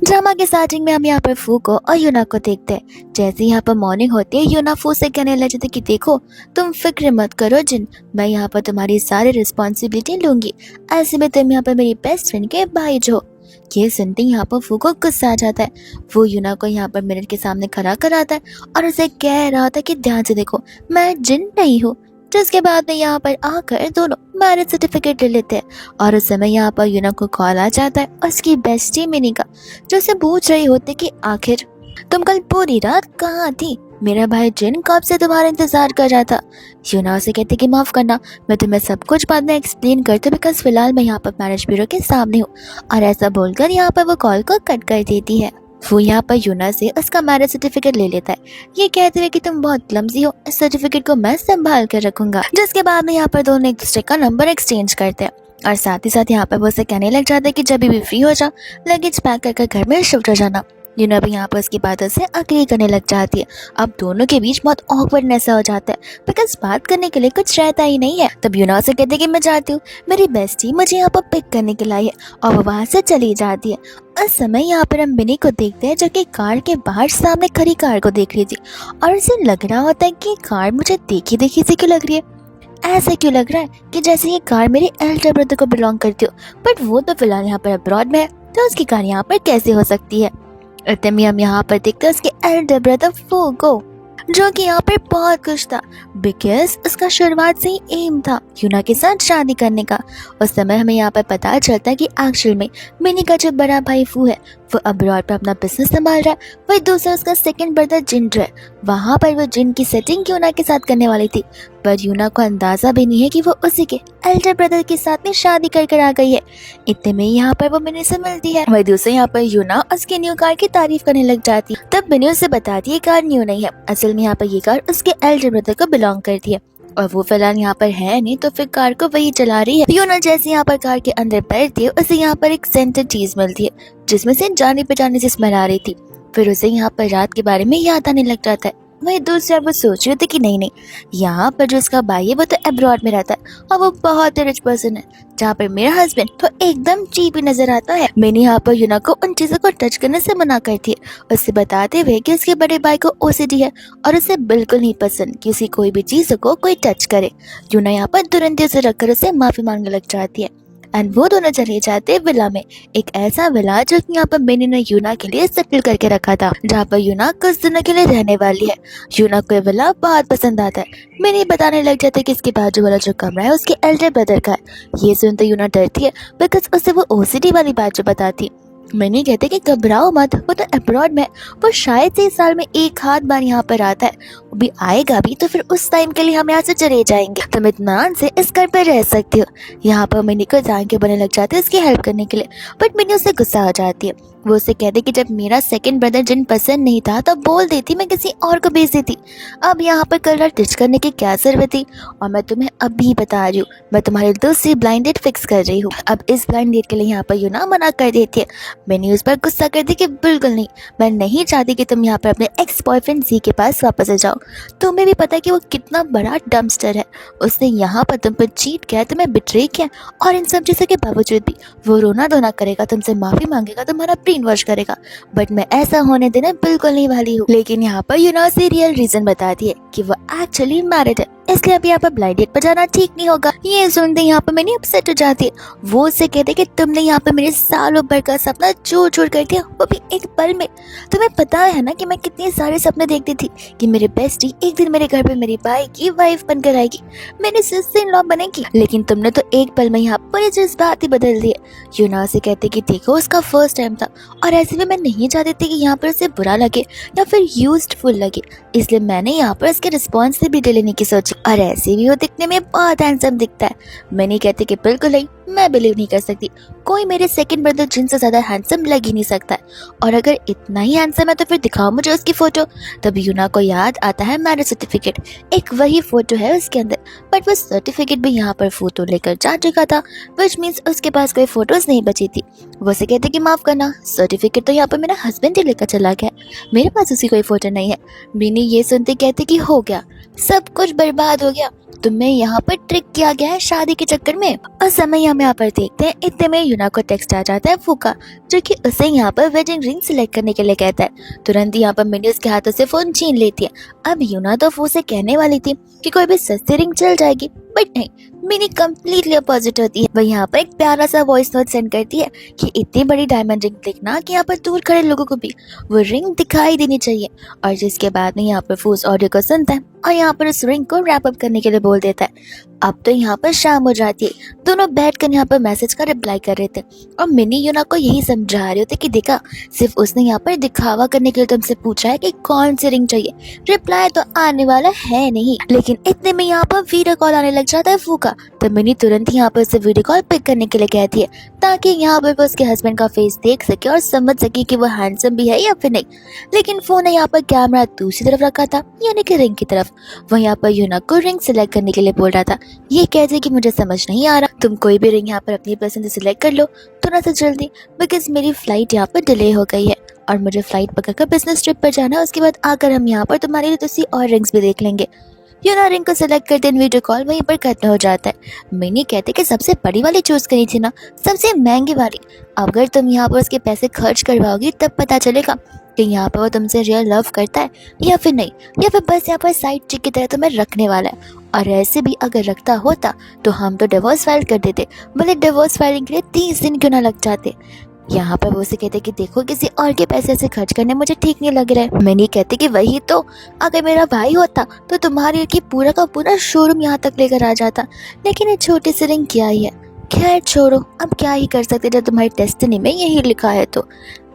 Drama के starting में हम यहाँ पर फू को और यूना को देखते हैं। जैसे यहाँ पर मॉर्निंग होती है, यूना फू से कहने लग जाती कि देखो तुम फिक्र मत करो जिन, मैं यहाँ पर तुम्हारी सारी रिस्पॉन्सिबिलिटी लूंगी। ऐसे में तुम यहाँ पर मेरी बेस्ट फ्रेंड के भाई जो। ये सुनते ही यहाँ पर फू को गुस्सा आ जाता है। वो यूना को यहाँ पर मिरर के सामने खड़ा कराता है और उसे कह रहा था कि ध्यान से देखो मैं जिन नहीं हूँ। जिसके बाद में यहाँ पर आकर दोनों मैरिज सर्टिफिकेट ले लेते हैं और उस समय यहाँ पर यूना को कॉल आ जाता है उसकी बेस्टी मिनी का, जो उसे पूछ रही होती कि आखिर तुम कल पूरी रात कहाँ थी, मेरा भाई जिन कब से तुम्हारा इंतजार कर रहा था। यूना उसे कहती कि माफ करना, मैं तुम्हें सब कुछ बाद में एक्सप्लेन करती हूँ, बिकॉज फिलहाल मैं यहाँ पर मैरिज ब्यूरो के सामने हूँ। और ऐसा बोलकर यहाँ पर वो कॉल को कट कर देती है। वो यहाँ पर यूना से उसका मैरिज सर्टिफिकेट ले लेता है, ये कहते हुए कि तुम बहुत क्लमजी हो, इस सर्टिफिकेट को मैं संभाल कर रखूंगा। जिसके बाद में यहाँ पर दोनों एक दूसरे का नंबर एक्सचेंज करते हैं और साथ ही साथ यहाँ पर वो उसे कहने लग जाता है कि जब भी फ्री हो जा लगेज पैक करके घर में शिफ्ट हो जाना। यूना भी यहाँ पर उसकी बातों से अग्री करने लग जाती है। अब दोनों के बीच बहुत ऑकवर्डनेस हो जाता है, बिकॉज बात करने के लिए कुछ रहता ही नहीं है। तब यूना उसे कहती है कि मैं जाती हूँ, मेरी बेस्टी मुझे यहाँ पर पिक करने के लिए है, और वो वहाँ से चली जाती है। उस समय यहाँ पर हम मिनी को देखते हैं जो कि कार के बाहर सामने खड़ी कार को देख रही थी और उसे लग रहा होता है कि कार मुझे देखी देखी सी क्यों लग रही है। ऐसा क्यों लग रहा है कि जैसे ये कार मेरे एल्डर ब्रदर को बिलोंग करती हो, बट वो तो फिलहाल यहाँ पर अब्रॉड में है, तो उसकी कार यहाँ पर कैसे हो सकती है। इतने में हम यहाँ पर देखते हैं उसके एल्डर ब्रदर फू को, जो कि यहाँ पर बहुत खुश था बिकॉज उसका शुरुआत से ही एम था यूना के साथ शादी करने का। उस समय हमें यहाँ पर पता चलता है कि एक्चुअल में मिनी का जो बड़ा भाई फू है वो अब्रॉड पर अपना बिजनेस संभाल रहा है, वही दूसरा उसका सेकंड ब्रदर जिन है, वहाँ पर वो जिन की सेटिंग यूना के साथ करने वाली थी, पर यूना को अंदाजा भी नहीं है कि वो उसी के एल्डर ब्रदर के साथ में शादी कर आ गई है। इतने में यहाँ पर वो मिनी से मिलती है, वही दूसरे यहाँ पर यूना उसके न्यू कार की तारीफ करने लग जाती है। तब मिनी उसे बताती है कार न्यू नहीं है, असल में यहाँ पर ये कार उसके एल्डर ब्रदर को बिलोंग करती है और वो फिलहाल यहाँ पर है नहीं, तो फिर कार को वही चला रही है। यूना जैसे यहाँ पर कार के अंदर बैठती है उसे यहाँ पर एक सेंटेड चीज मिलती है जिसमें से जाने पहचाने से स्मेल आ रही थी। फिर उसे यहाँ पर रात के बारे में याद आने लग जाता है। वही दूसरा वो सोच रही थी कि नहीं यहाँ पर जो उसका भाई है वो तो अब्रॉड में रहता है और वो बहुत ही रिच पर्सन है, जहाँ पर मेरा हस्बैंड तो एकदम चीप ही नजर आता है। मैंने यहाँ पर यूना को उन चीजों को टच करने से मना करती है, उससे बताते हुए कि उसके बड़े भाई को ओसीडी है और उसे बिल्कुल नहीं पसंद कि उसी कोई भी चीज को कोई टच करे। यूना यहाँ पर तुरंत उसे रखकर उसे माफी मांगने लग जाती है एंड वो दोनों चले जाते हैं विला में, एक ऐसा विला जो कि यहाँ पर मैनी ने यूना के लिए सेटल करके रखा था, जहाँ पर यूना कुछ दिनों के लिए रहने वाली है। यूना को ये विला बहुत पसंद आता है। मैनी बताने लग जाते कि इसके बाजू वाला जो कमरा है उसके एल्डर ब्रदर का है। ये सुनते यूना डरती है बिकॉज उसे वो ओसीडी वाली बात जो बताती। मैंने कहते कि घबराओ मत, वो तो अब्रॉड में, वो शायद से इस साल में एक हाथ बार यहाँ पर आता है, वो भी आएगा भी तो फिर उस टाइम के लिए हम यहाँ से चले जाएंगे, तुम इत्मीनान से इस घर पर रह सकती हो। यहाँ पर मैंने को जान के बने लग जाते है उसकी हेल्प करने के लिए, बट मैंने उससे गुस्सा आ जाती है। वो उसे कहते कि जब मेरा सेकंड ब्रदर जिन पसंद नहीं था तब बोल देती, मैं किसी और को भेज देती, अब यहाँ पर कल रात टिच करने की क्या जरूरत थी। और मैं तुम्हें अभी बता रही हूँ, मैं तुम्हारी दूसरी ब्लाइंड डेट फिक्स कर रही हूँ। अब इस ब्लाइंड डेट के लिए यहाँ पर यूना मना कर देती है। मैंने उस पर गुस्सा कर दी कि बिल्कुल नहीं, मैं नहीं चाहती कि तुम यहाँ पर अपने एक्स बॉयफ्रेंड जी के पास वापस आ जाओ। तुम्हें भी पता है कि वो कितना बड़ा डम्पस्टर है, उसने यहाँ पर तुम पर चीट किया, तुम्हें बिट्रे किया, और इन सब चीज़ों के बावजूद भी वो रोना धोना करेगा, तुमसे माफी मांगेगा, तुम्हारा ब्रेन वॉश करेगा, बट मैं ऐसा होने देने बिल्कुल नहीं वाली हूँ। लेकिन यहाँ पर यूना से रियल रीजन बताती है कि वो एक्चुअली मैरिड है, इसलिए अब यहाँ पर ब्लाइंड डेट पर जाना ठीक नहीं होगा। ये सुनते यहाँ पर मैंने अपसेट हो जाती है। वो उससे कहते कि तुमने यहाँ पर मेरे सालों भर का सपना चूर चूर कर दिया, वो भी एक पल में। तुम्हें पता है ना कि मैं कितने सारे सपने देखती थी कि मेरी बेस्टी एक दिन मेरे घर पे मेरी भाई की वाइफ बनकर आएगी, मेरी सिस्टर इन लॉ बनेगी, लेकिन तुमने तो एक पल में यहाँ पर जज्बात ही बदल दिए। यूना से कहते कि देखो उसका फर्स्ट टाइम था और ऐसे में मैं नहीं चाहती थी कि यहाँ पर उसे बुरा लगे या फिर यूज्डफुल लगे, इसलिए मैंने यहाँ पर उसके रिस्पॉन्सिबिलिटी लेने की सोची, और ऐसे भी वो दिखने में बहुत हैंडसम दिखता है। मैंने कहते कि बिल्कुल नहीं, मैं बिलीव नहीं कर सकती, कोई मेरे सेकंड ब्रदर जिन से ज्यादा हैंडसम लग ही नहीं सकता है, और अगर इतना ही हैंडसम है तो फिर दिखाओ मुझे उसकी फोटो। तब यूना को याद आता है मैरिज सर्टिफिकेट, एक वही फोटो है उसके अंदर, बट वो सर्टिफिकेट भी यहाँ पर फोटो लेकर जा चुका था, विच मीन्स उसके पास कोई फोटोज नहीं बची थी। वो से कहते कि माफ करना, सर्टिफिकेट तो यहाँ पर मेरा हस्बैंड ही लेकर चला गया, मेरे पास उसकी कोई फोटो नहीं है। मिनी ये सुनते कहते कि हो गया, सब कुछ बर्बाद हो गया, तुम्हें यहाँ पर ट्रिक किया गया है शादी के चक्कर में। और समय हम यहाँ पर देखते हैं इतने में यूना को टेक्स्ट आ जाता है फू का, जो कि उसे यहाँ पर वेडिंग रिंग सिलेक्ट करने के लिए कहता है। तुरंत यहाँ पर मिनी उसके हाथों से फोन छीन लेती है। अब यूना तो फू से कहने वाली थी कि कोई भी सस्ती रिंग चल जाएगी, बट नहीं, मिनी कम्प्लीटली अपोजिट होती है। वो यहाँ पर एक प्यारा सा वॉइस नोट सेंड करती है कि इतनी बड़ी डायमंड रिंग देखना कि यहाँ पर दूर खड़े लोगों को भी वो रिंग दिखाई देनी चाहिए। और जिसके बाद में यहाँ पर फूस ऑडियो को सुनता है और यहाँ पर उस रिंग को रैप अप करने के लिए बोल देता है। अब तो यहाँ पर शाम हो जाती है, दोनों बैठकर यहाँ पर मैसेज का रिप्लाई कर रहे थे और मिनी यूना को यही समझा रहे होते कि देखा, सिर्फ उसने यहाँ पर दिखावा करने के लिए तुमसे पूछा है कि कौन सी रिंग चाहिए, रिप्लाई तो आने वाला है नहीं। लेकिन इतने में यहाँ पर वीडियो कॉल आने लग जाता है फू का, तो मिनी तुरंत यहाँ पर उसे वीडियो कॉल पिक करने के लिए कहती है ताकि यहाँ पर वो उसके हस्बैंड का फेस देख सके और समझ सके कि वो हैंडसम भी है या फिर नहीं। लेकिन फोन ने यहाँ पर कैमरा दूसरी तरफ रखा था, यानी कि रिंग की तरफ। वो यहाँ पर यूना को रिंग सिलेक्ट करने के लिए बोल रहा था। ये कहते कि मुझे समझ नहीं आ रहा, तुम कोई भी रिंग यहाँ पर अपनी पसंद से सिलेक्ट कर लो थोड़ा सा जल्दी, बिकॉज मेरी फ्लाइट यहाँ पर डिले हो गई है और मुझे फ्लाइट पकड़कर बिजनेस ट्रिप पर जाना है। उसके बाद आकर हम यहाँ पर तुम्हारे लिए दूसरी और रिंग्स भी देख लेंगे। यूना रिंग को सिलेक्ट करते वीडियो कॉल वहीं पर खत्म हो जाता है। मिनी कहते कि सबसे बड़ी वाली चूज करी थी ना, सबसे महंगी वाली। अगर तुम यहाँ पर उसके पैसे खर्च करवाओगी तब पता चलेगा कि यहाँ पर वो तुमसे रियल लव करता है या फिर नहीं, या फिर बस यहाँ पर साइड चिक की तरह तुम्हें रखने वाला है। और ऐसे भी अगर रखता होता तो हम तो डिवोर्स फाइल कर देते, भले डिवोर्स फाइलिंग के लिए 30 दिन क्यों ना लग जाते। यहाँ पर वो उसे कहते कि देखो, किसी और के पैसे से खर्च करने मुझे ठीक नहीं लग रहा है। मैंने कहते कि वही तो, अगर मेरा भाई होता तो तुम्हारे लिए पूरा का पूरा शोरूम यहाँ तक लेकर आ जाता, लेकिन ये छोटी सी रिंग क्या ही है। खैर छोड़ो, अब क्या ही कर सकते जब तुम्हारी डेस्टिनी में यही लिखा है। तो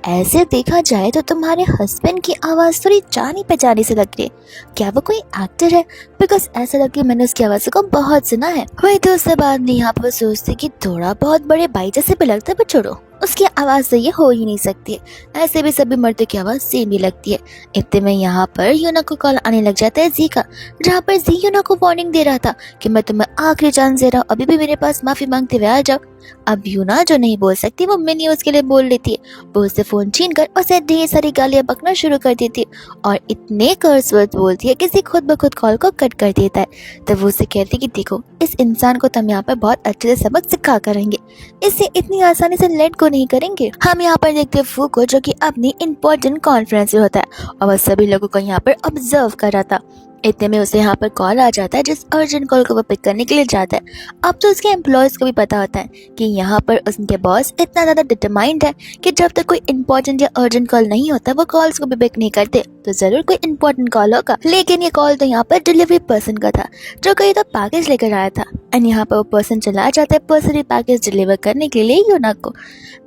ऐसे देखा जाए तो तुम्हारे हस्बैंड की आवाज़ थोड़ी जानी पहचानी से लग रही है, क्या वो कोई एक्टर है? बिकॉज ऐसा लग रहा है मैंने उसकी आवाज़ को बहुत सुना है। वही तो उससे बाद में यहाँ पर सोचते कि थोड़ा बहुत बड़े भाई जैसे भी लगता है, पर छोड़ो, उसकी आवाज़ से ये हो ही नहीं सकती है। ऐसे भी सभी मर्दों की आवाज़ सेम ही लगती है। इतने में यहाँ पर यूना को कॉल आने लग जाता है जी का, जहाँ पर जी यूना को वार्निंग दे रहा था कि मैं तुम्हें आखिरी चांस दे रहा हूँ, अभी भी मेरे पास माफ़ी मांगते हुए आ जाओ। अब यूना जो नहीं बोल सकती वो मिनी उसके लिए बोल लेती है। वो उससे फ़ोन छीन कर उसे ढेर सारी गालियाँ बकना शुरू कर देती है और इतने कर्स वर्ड बोलती है कि किसी खुद ब खुद कॉल को कट कर देता है। तब वो उसे कहती है कि देखो, इस इंसान को तुम यहाँ पर बहुत अच्छे से सबक सिखा करेंगे, इससे इतनी आसानी से लेट को नहीं करेंगे। हम यहाँ पर देखते हैं फू को, जो कि अपनी इंपॉर्टेंट कॉन्फ्रेंस में होता है और वह सभी लोगों को यहाँ पर ऑब्जर्व कर रहा था। इतने में उसे यहाँ पर कॉल आ जाता है, जिस अर्जेंट कॉल को वो पिक करने के लिए जाता है। अब तो उसके एम्प्लॉयज़ को भी पता होता है कि यहाँ पर उनके बॉस इतना ज़्यादा डिटरमाइंड है कि जब तक कोई इंपॉर्टेंट या अर्जेंट कॉल नहीं होता वो कॉल्स को भी पिक नहीं करते, तो ज़रूर कोई इंपॉर्टेंट कॉल होगा। लेकिन ये कॉल तो यहाँ पर डिलीवरी पर्सन का था, जो कहीं तो पैकेज लेकर आया था। एंड यहाँ पर वो पर्सन चला जाता है पर्सनली पैकेज डिलीवर करने के लिए यूना को।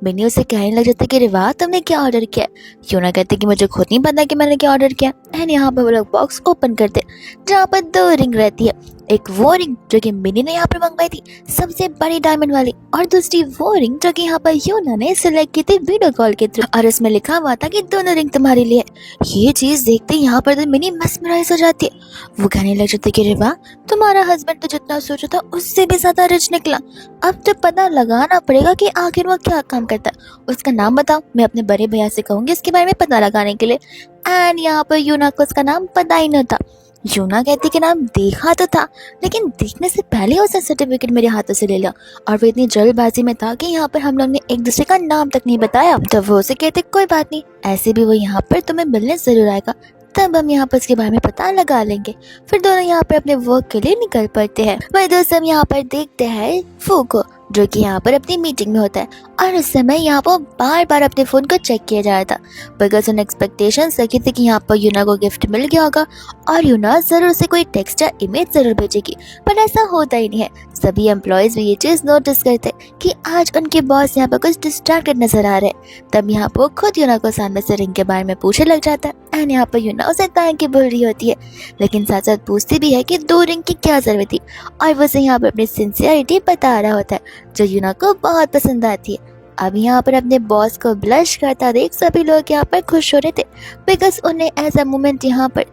मिनी उसे कहने लग जाता है कि रिवा, तुमने क्या ऑर्डर किया? यूना कहते कि मुझे खुद नहीं पता कि मैंने क्या ऑर्डर किया। एंड यहाँ पर वो लोग बॉक्स ओपन करते जहाँ पर 2 रिंग रहती है, एक वो रिंग जो कि मिनी ने यहाँ पर मंगवाई थी सबसे बड़ी डायमंड वाली, और दूसरी वो रिंग जो कि यहाँ पर यूना ने सिलेक्ट की थी वीडियो कॉल के थ्रू, और उसमें लिखा हुआ था कि दोनों रिंग तुम्हारे लिए। ये चीज़ देखते यहाँ पर तो मिनी मेस्मराइज हो जाती है। वो कहने लग जाती है कि रिवा, तुम्हारा हस्बैंड तो जितना सोचा था उससे भी ज़्यादा रिच निकला। अब तो पता लगाना पड़ेगा कि आखिर वो क्या काम करता है। उसका नाम बताओ, मैं अपने बड़े भैया से कहूँगी इसके बारे में पता लगाने के लिए। एंड यहाँ पर यूना को उसका नाम पता ही नहीं था। यूना कहती कि नाम देखा तो था, लेकिन देखने से पहले उसने सर्टिफिकेट मेरे हाथों से ले लिया, और वो इतनी जल्दबाजी में था कि यहाँ पर हम लोग ने एक दूसरे का नाम तक नहीं बताया। तो वो उसे कहते कोई बात नहीं, ऐसे भी वो यहाँ पर तुम्हें मिलने जरूर आएगा, तब हम यहाँ पर इसके बारे में पता लगा लेंगे। फिर दोनों यहाँ पर अपने वर्क के लिए निकल पड़ते हैं। वही दोस्त हम यहाँ पर देखते हैं फू को, जो कि यहाँ पर अपनी मीटिंग में होता है, और उस समय यहाँ पर बार बार अपने फ़ोन को चेक किया जा रहा था, बिकॉज उन एक्सपेक्टेशंस रखी थी कि यहाँ पर यूना को गिफ्ट मिल गया होगा और यूना ज़रूर से कोई टेक्स्ट या इमेज ज़रूर भेजेगी, पर ऐसा होता ही नहीं है। सभी एम्प्लॉयज़ भी ये चीज़ नोटिस करते कि आज उनके बॉस यहाँ पर कुछ डिस्ट्रैक्टेड नजर आ रहे हैं। तब यहाँ पर खुद यूना को सामने से रिंग के बारे में पूछने लग जाता है, एंड यहाँ पर यूना उसे थैंक यू बोल रही होती है, लेकिन साथ साथ पूछती भी है कि 2 रिंग की क्या ज़रूरत थी, और वो उसे यहाँ पर अपनी सिंसियरिटी बता रहा होता है, जो यूना को बहुत पसंद आती है। अब यहाँ पर अपने बॉस को ब्लश करता देख सभी लोग यहाँ पर खुश हो रहे थे, बिकॉज उन्हें ऐसा मोमेंट यहाँ पर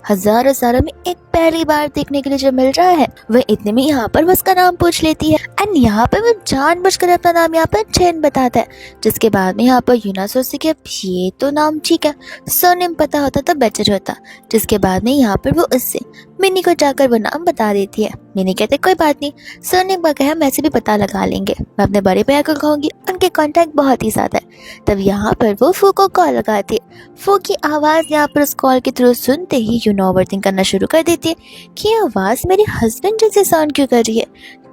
हजारों सालों में एक पहली बार देखने के लिए जो मिल रहा है। वह इतने में यहाँ पर वो उसका नाम पूछ लेती है एंड यहाँ पर वो जानबूझकर अपना नाम यहाँ पर चैन बताता है, जिसके बाद में यहाँ पर यूना सोचती कि अब ये तो नाम ठीक है, सरनेम पता होता तो बेटर होता। जिसके बाद में यहाँ पर वो उससे मिनी को जाकर वो नाम बता देती है। मिनी कहते कोई बात नहीं, सरनेम का क्या हम ऐसे भी पता लगा लेंगे, मैं अपने बड़े भैया को कहूँगी, उनके कॉन्टैक्ट बहुत ही ज्यादा है। तब यहाँ पर वो फू को कॉल लगाती है। फू की आवाज़ यहाँ पर उस कॉल के थ्रू सुनते ही यूना ओवरथिंक करना शुरू कर देती है कि ये आवाज़ मेरे हस्बैंड जैसे साउंड क्यों कर रही है,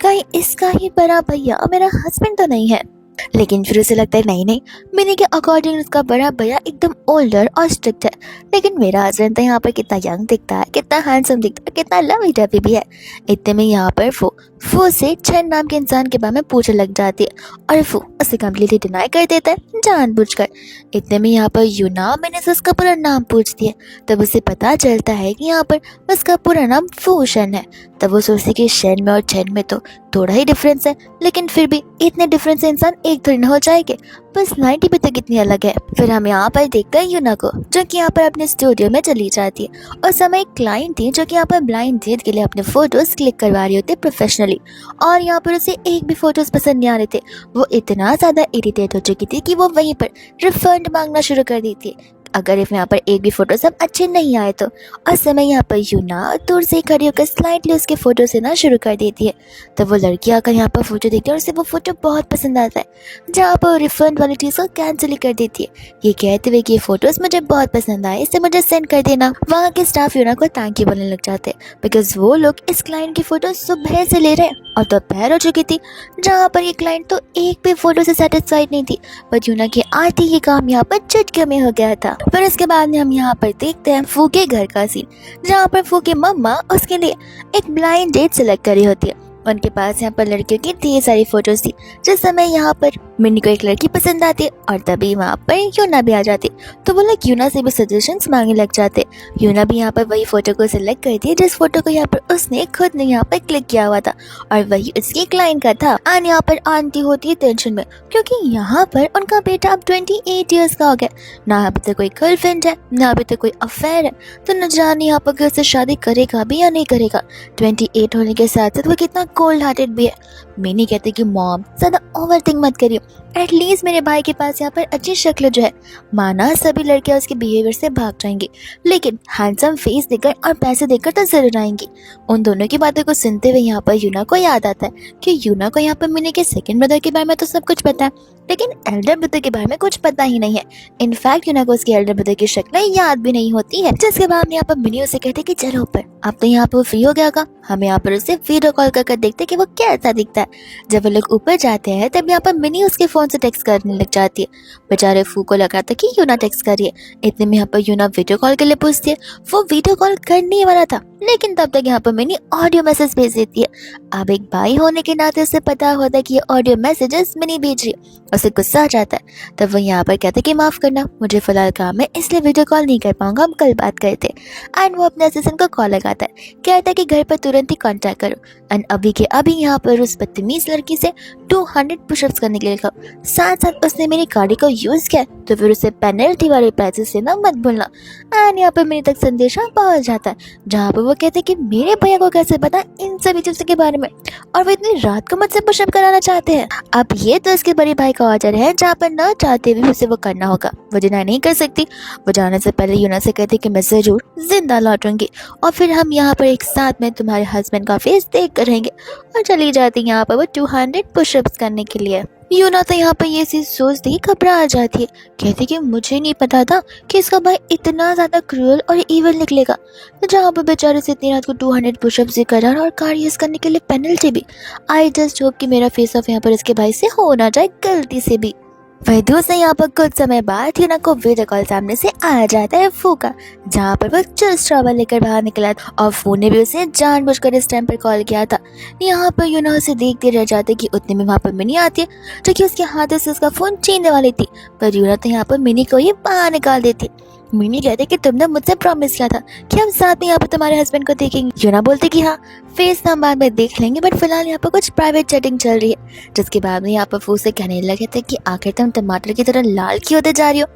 कहीं इसका ही बड़ा भैया मेरा हस्बैंड तो नहीं है। लेकिन फिर उसे लगता है नहीं, मिनी के अकॉर्डिंग उसका बड़ा भैया एकदम ओल्डर और स्ट्रिक्ट है, लेकिन मेरा हस्बैंड तो यहाँ पर कितना यंग दिखता है, कितना हैंडसम दिखता है, कितना लवी डवी भी है। इतने में यहाँ पर फू से चैन नाम के इंसान के बारे में पूछने लग जाती है और फू उसे कम्प्लीटली डिनाई कर देता है जानबूझकर। इतने में यहाँ पर यूना मैंने से उसका पूरा नाम पूछती है। तब उसे पता चलता है कि यहाँ पर उसका पूरा नाम फूशन है। तब वो सोचती कि शेन में और चैन में तो थोड़ा ही डिफरेंस है, लेकिन फिर भी इतने डिफरेंस से इंसान एक थोड़ी ना हो जाएंगे, पर्सनालिटी भी तो कितनी अलग है। फिर हम यहाँ पर देखते हैं यूना को जो कि यहाँ पर अपने स्टूडियो में चली जाती है और समय एक क्लाइंट थी जो कि यहाँ पर ब्लाइंड डेट के लिए अपने फोटोज क्लिक करवा रही होती है प्रोफेशनली, और यहाँ पर उसे एक भी फोटोज पसंद नहीं आ रहे थे। वो इतना ज़्यादा इरिटेट हो चुकी थी कि वो वहीं पर रिफंड मांगना शुरू कर दी थी अगर यहाँ पर एक भी फोटो सब अच्छे नहीं आए तो। और समय यहाँ पर यूना दूर से खड़ी होकर स्लाइटली उसके फोटो से ना शुरू कर देती है। तब वो लड़की आकर यहाँ पर फोटो देखती है और उसे वो फोटो बहुत पसंद आता है, जहाँ पर रिफंड वाली चीज़ को कैंसिल ही कर देती है, ये कहते हुए कि ये फोटोज मुझे बहुत पसंद आए, इसे मुझे सेंड कर देना। वहाँ के स्टाफ यूना को थैंक यू बोलने लग जाते हैं बिकॉज वो लोग इस क्लाइंट की फोटो सुबह से ले रहे हैं और दोपहर हो चुकी थी, जहाँ पर ये क्लाइंट तो एक भी फोटो से सेटिस्फाइड नहीं थी। बट यूना के आते ही काम यहाँ पर झटके में हो गया था। फिर इसके बाद में हम यहाँ पर देखते हैं फू के घर का सीन, जहाँ पर फू की मम्मा उसके लिए एक ब्लाइंड डेट सेलेक्ट करी होती है। उनके पास यहाँ पर लड़कियों की ढेर सारी फोटोज थी। जिस समय यहाँ पर मिनी को एक लड़की पसंद आती है और तभी वहाँ पर यूना भी आ जाती, तो वो लोग यूना से भी सजेशंस मांगने लग जाते। यूना भी यहाँ पर वही फोटो को सिलेक्ट करती है जिस फोटो को यहाँ पर उसने खुद ने यहाँ पर क्लिक किया हुआ था और वही उसके क्लाइंट का था। और यहाँ पर आंटी होती है टेंशन में क्योंकि यहाँ पर उनका बेटा अब 28 ईयर्स का हो गया, ना अभी तक कोई गर्लफ्रेंड है, ना अभी तक कोई अफेयर है, तो न जाने यहाँ पर उससे शादी करेगा भी या नहीं करेगा। 28 होने के साथ साथ वो कितना कोल्ड हार्टेड भी है। मिनी कहते कि मॉम ज़्यादा ओवरथिंक मत करिए, एटलीस्ट मेरे भाई के पास यहाँ पर अच्छी शक्ल जो है, माना सभी लड़कियां उसके बिहेवियर से भाग जाएंगी, लेकिन हैंडसम फेस देखकर और पैसे देखकर तो जरूर आएंगी। उन दोनों की बातों को सुनते हुए यहाँ पर यूना को याद आता है कि यूना को यहाँ पर मिनी के सेकंड ब्रदर के बारे में तो सब कुछ पता है, लेकिन एल्डर ब्रदर के बारे में कुछ पता ही नहीं है। इनफैक्ट यूना को उसके एल्डर ब्रदर की शक्ल याद भी नहीं होती है। जिसके बाद यहाँ पर मिनी उसे कहते कि चलो ऊपर, अब तो यहाँ पर फ्री हो गया होगा, हम यहाँ पर उसे वीडियो कॉल कर देखते कि वो कैसा दिखता है। जब वो लोग ऊपर जाते हैं तब यहाँ पर मिनी उसके फोन से टेक्स्ट करने लग जाती है। बेचारे फू को लगा था कि यूना टेक्स्ट करिए। इतने में यहाँ पर यूना वीडियो कॉल के लिए पूछती है। वो वीडियो कॉल करने वाला था, लेकिन तब तक यहाँ पर मिनी ऑडियो मैसेज भेज देती है। अब एक भाई होने के नाते उसे पता होता है कि ये ऑडियो मैसेजेस मिनी भेज रही है, उसे गुस्सा आ जाता है। तब वो यहाँ पर कहते कि माफ़ करना, मुझे फिलहाल काम है इसलिए वीडियो कॉल नहीं कर पाऊंगा, हम कल बात करते। एंड वो अपने असिस्टेंट को कॉल लगाता है, कहता है कि घर पर तुरंत ही कॉन्टैक्ट करो। एंड अभी के अभी यहाँ पर उस बदतमीज लड़की से 200 पुशअप्स करने के लिए कहो। साथ साथ उसने मेरी गाड़ी को यूज़ किया तो फिर उसे पेनल्टी वाले प्राइसेस से ना मत भूलना। एंड यहाँ पर मेरे तक संदेशा पहुँच जाता है, जहाँ पर वो कहते कि मेरे भैया को कैसे पता इन सभी चीज़ों के बारे में, और वो इतनी रात को मुझसे पुशअप कराना चाहते हैं। अब ये तो उसके बड़े भाई का ऑर्डर है, जहाँ पर न चाहते हुए उसे वो करना होगा, वो डिनाई नहीं कर सकती। वो जाने से पहले यूना से कहती कि मैं ज़रूर जिंदा लौटूंगी और फिर हम यहाँ पर एक साथ में तुम्हारे हस्बैंड का फेस देख कर रहेंगे, और चली जाती यहाँ पर वो 200 पुशअप्स करने के लिए। यूना तो यहाँ पर ये चीज़ सोचती ही घबरा आ जाती है, कहती कि मुझे नहीं पता था कि इसका भाई इतना ज़्यादा क्रूअल और इविल निकलेगा। जहाँ पर बेचारे से इतनी रात को 200 पुशअप्स करा और कार यूज़ करने के लिए पेनल्टी भी। आई जस्ट होप कि मेरा फेस ऑफ यहाँ पर इसके भाई से हो ना जाए गलती से भी। वही दूसरे यहाँ पर कुछ समय बाद यूना को वीडियो कॉल सामने से आ जाता है फू का, जहाँ पर वो चुस्त ट्रैवल लेकर बाहर निकला था और फू ने भी उसे जानबूझकर इस टाइम पर कॉल किया था। यहाँ पर यूना उसे देखते रह जाते कि उतने में वहाँ पर मिनी आती है, जो कि उसके हाथों से उसका फोन छीनने वाली थी, पर यूना तो यहाँ पर मिनी को ही बाहर निकाल देती। मिनी कहते कि तुमने मुझसे प्रॉमिस किया था कि हम साथ में यहाँ पर तुम्हारे हस्बैंड को देखेंगे। यूना बोलती कि हाँ फेस तो हम बाद में देख लेंगे, बट फिलहाल यहाँ पर कुछ प्राइवेट चैटिंग चल रही है। जिसके बाद में यहाँ पर फू से कहने लगे थे कि आखिर तुम टमाटर की तरह लाल क्यों होते जा रही हो।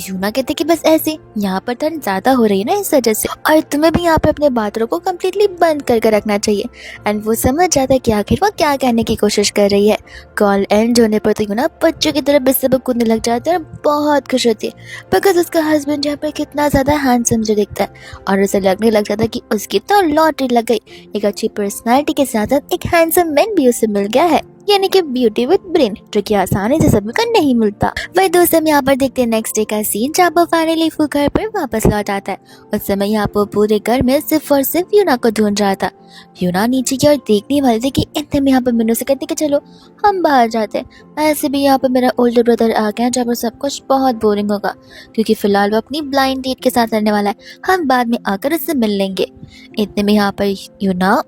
यूना कहते कि बस ऐसे यहाँ पर ठंड ज्यादा हो रही है ना इस वजह से, और तुम्हें भी यहाँ पे अपने बातों को कम्प्लीटली बंद करके रखना चाहिए। एंड वो समझ जाता है कि आखिर वो क्या कहने की कोशिश कर रही है। कॉल एंड होने पर तो यूना बच्चों की तरह बेसब्र कूदने लग जाती है और बहुत खुश होती है, बिकॉज उसका हस्बैंड यहाँ पर कितना ज्यादा हैंडसम जो दिखता है, और उसे लगने लग जाता है कि उसकी तो लॉटरी लग गई। एक अच्छी पर्सनालिटी के साथ साथ एक हैंडसम मैन भी उसे मिल गया है, यानी कि ब्यूटी विद ब्रेन, जो कि आसानी से सभी को नहीं मिलता। वही दोस्तों हम यहाँ पर देखते हैं नेक्स्ट डे का सीन, जहाँ पर फाइनली फू घर पर वापस लौट आता है। उस समय यहाँ पर पूरे घर में सिर्फ और सिर्फ यूना को ढूंढ रहा था। यूना नीचे की ओर देखने वाले थे कि इतने में यहाँ पर मिनू से कहते कि चलो हम बाहर जाते हैं। ऐसे भी यहाँ पर मेरा ओल्डर ब्रदर आ गया, जहाँ पर सब कुछ बहुत बोरिंग होगा, क्योंकि फिलहाल वो अपनी ब्लाइंड डेट के साथ रहने वाला है। हम बाद में आकर उससे मिल लेंगे। इतने में यहाँ पर यूना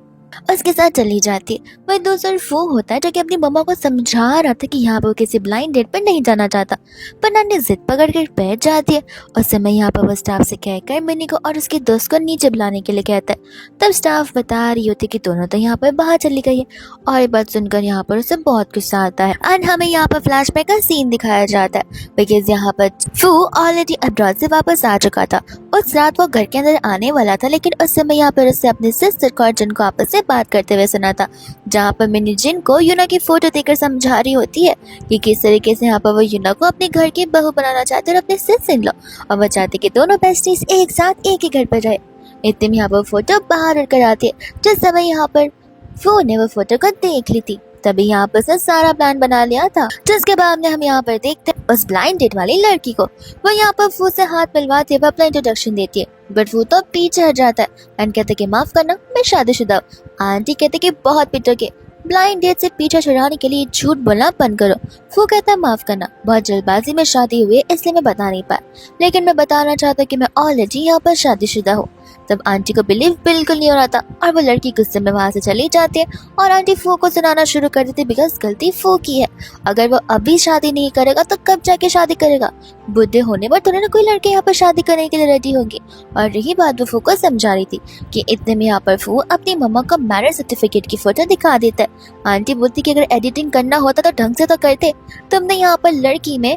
उसके साथ चली जाती है। वही दूसरा फू होता है जो कि अपनी मम्मा को समझा रहा था कि यहाँ पर वो किसी ब्लाइंड डेट पर नहीं जाना चाहता, पर नानी जिद पकड़ कर बैठ जाती है। उस समय यहाँ पर वो स्टाफ से कहकर मिनी को और उसके दोस्त को नीचे बुलाने के लिए कहता है। तब स्टाफ बता रही होती कि दोनों तो यहाँ पर बाहर चली गई है, और ये बात सुनकर यहाँ पर उसे बहुत गुस्सा आता है। एंड हमें यहाँ पर फ्लैशबैक का सीन दिखाया जाता है, बिकॉज यहाँ पर फू ऑलरेडी अब्रॉड से वापस आ चुका था। उस रात वो घर के अंदर आने वाला था, लेकिन उस समय यहाँ पर उससे अपने सिस्टर को और जिन को आपस में बात करते हुए सुना था, जहाँ पर मिनी जिन को यूना की फोटो देखकर समझा रही होती है कि किस तरीके से यहाँ पर वो यूना को अपने घर की बहू बनाना चाहते और अपने सिस्टर इन लॉ, और वो चाहते कि दोनों बेस्टीज एक साथ एक ही घर पर रहे। इतने में यहाँ पर फोटो बाहर कर आती है। जिस समय यहाँ पर फू ने वो फोटो को देख ली थी, तभी यहाँ पर उसने सारा प्लान बना लिया था। जिसके बाद में हम यहाँ पर देखते हैं उस ब्लाइंड डेट वाली लड़की को। वो यहाँ पर फू से हाथ मिलवाती है, अपना इंट्रोडक्शन देती है, बट फू तो पीछे हट जाता है एंड कहते कि माफ करना मैं शादीशुदा हूँ। आंटी कहते कि बहुत पिटोगे, ब्लाइंड डेट से पीछा छुड़ाने के लिए झूठ बोलना बंद करो। फू कहता है माफ करना, बहुत जल्दबाजी में शादी हुई है इसलिए मैं बता नहीं पाया, लेकिन मैं बताना चाहता कि मैं ऑलरेडी यहाँ पर शादीशुदा हूँ। तब आंटी को बिलीव बिल्कुल नहीं हो रहा था, और वो लड़की गुस्से में वहां से चली जाती है, और आंटी फू को सुनाना शुरू कर देती बिकॉज गलती फू की है। अगर वो अभी शादी नहीं करेगा तो कब जाके शादी करेगा, बुढ़े होने पर थोड़े ना कोई लड़के यहाँ पर शादी करने के लिए रेडी होंगे। और रही बात, वो फू को समझा रही थी कि इतने में यहाँ पर फू अपनी मम्मा को मैरिज सर्टिफिकेट की फोटो दिखा देता है। आंटी बोलती कि अगर एडिटिंग करना होता तो ढंग से तो करते, तुमने यहाँ पर लड़की में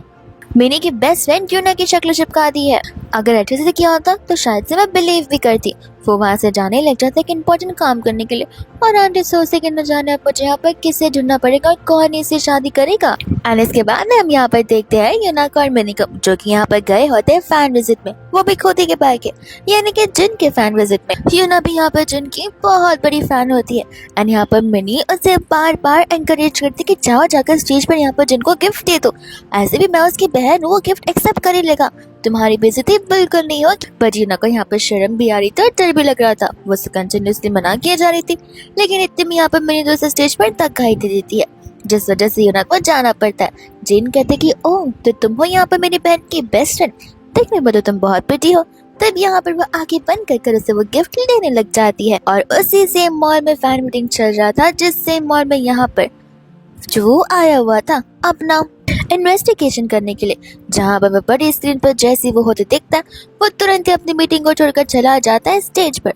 मिनी की बेस्ट फ्रेंड यूना की शक्ल चिपका दी है। अगर अच्छे से किया होता तो शायद से मैं बिलीव भी करती। वो वहाँ से जाने लग जाता है कि इम्पोर्टेंट काम करने के लिए, और आंटी सोचते कि न जाने अब मुझे यहाँ पर किससे ढूंढना पड़ेगा और कौन इससे शादी करेगा। एंड इसके बाद में हम यहाँ पर देखते हैं यूना और मिनी को, जो कि यहाँ पर गए होते हैं फैन विजिट में, वो भी खुद ही के बाइक है, यानी कि जिन के फैन विजिट में। यूना भी यहाँ पर जिन की बहुत बड़ी फैन होती है, एंड यहाँ पर मिनी उसे बार बार एनकरेज करती कि जाओ जाकर स्टेज पर यहाँ पर जिनको गिफ्ट दे दो, ऐसे भी मैं उसकी बहन हूँ, वो गिफ्ट एक्सेप्ट कर ही लेगा, तुम्हारी बेइज्जती बिल्कुल नहीं होगी। पर यूना को यहाँ पर शर्म भी आ रही थी और डर भी लग रहा था, वो कंटिन्यूसली मना किया जा रही थी, लेकिन इतने में यहाँ पर मेरी दोस्त स्टेज पर धक्का दे देती है, जिस वजह से यूना को जाना पड़ता है। जिन कहते कि ओह तो तुम हो यहाँ पर मेरी बहन की बेस्ट फ्रेंड, देखने में तो तुम बहुत प्रिटी हो। तब यहाँ पर वो आगे बंद कर उसे वो गिफ्ट देने लग जाती है, और उसी सेम मॉल में फैन मीटिंग चल रहा था, जिस सेम मॉल में यहाँ पर जो आया हुआ था अपना इन्वेस्टिगेशन करने के लिए, जहाँ पर बड़ी स्क्रीन पर जैसे वो होते देखता है, वो तुरंत ही अपनी मीटिंग को छोड़कर चला जाता है स्टेज पर,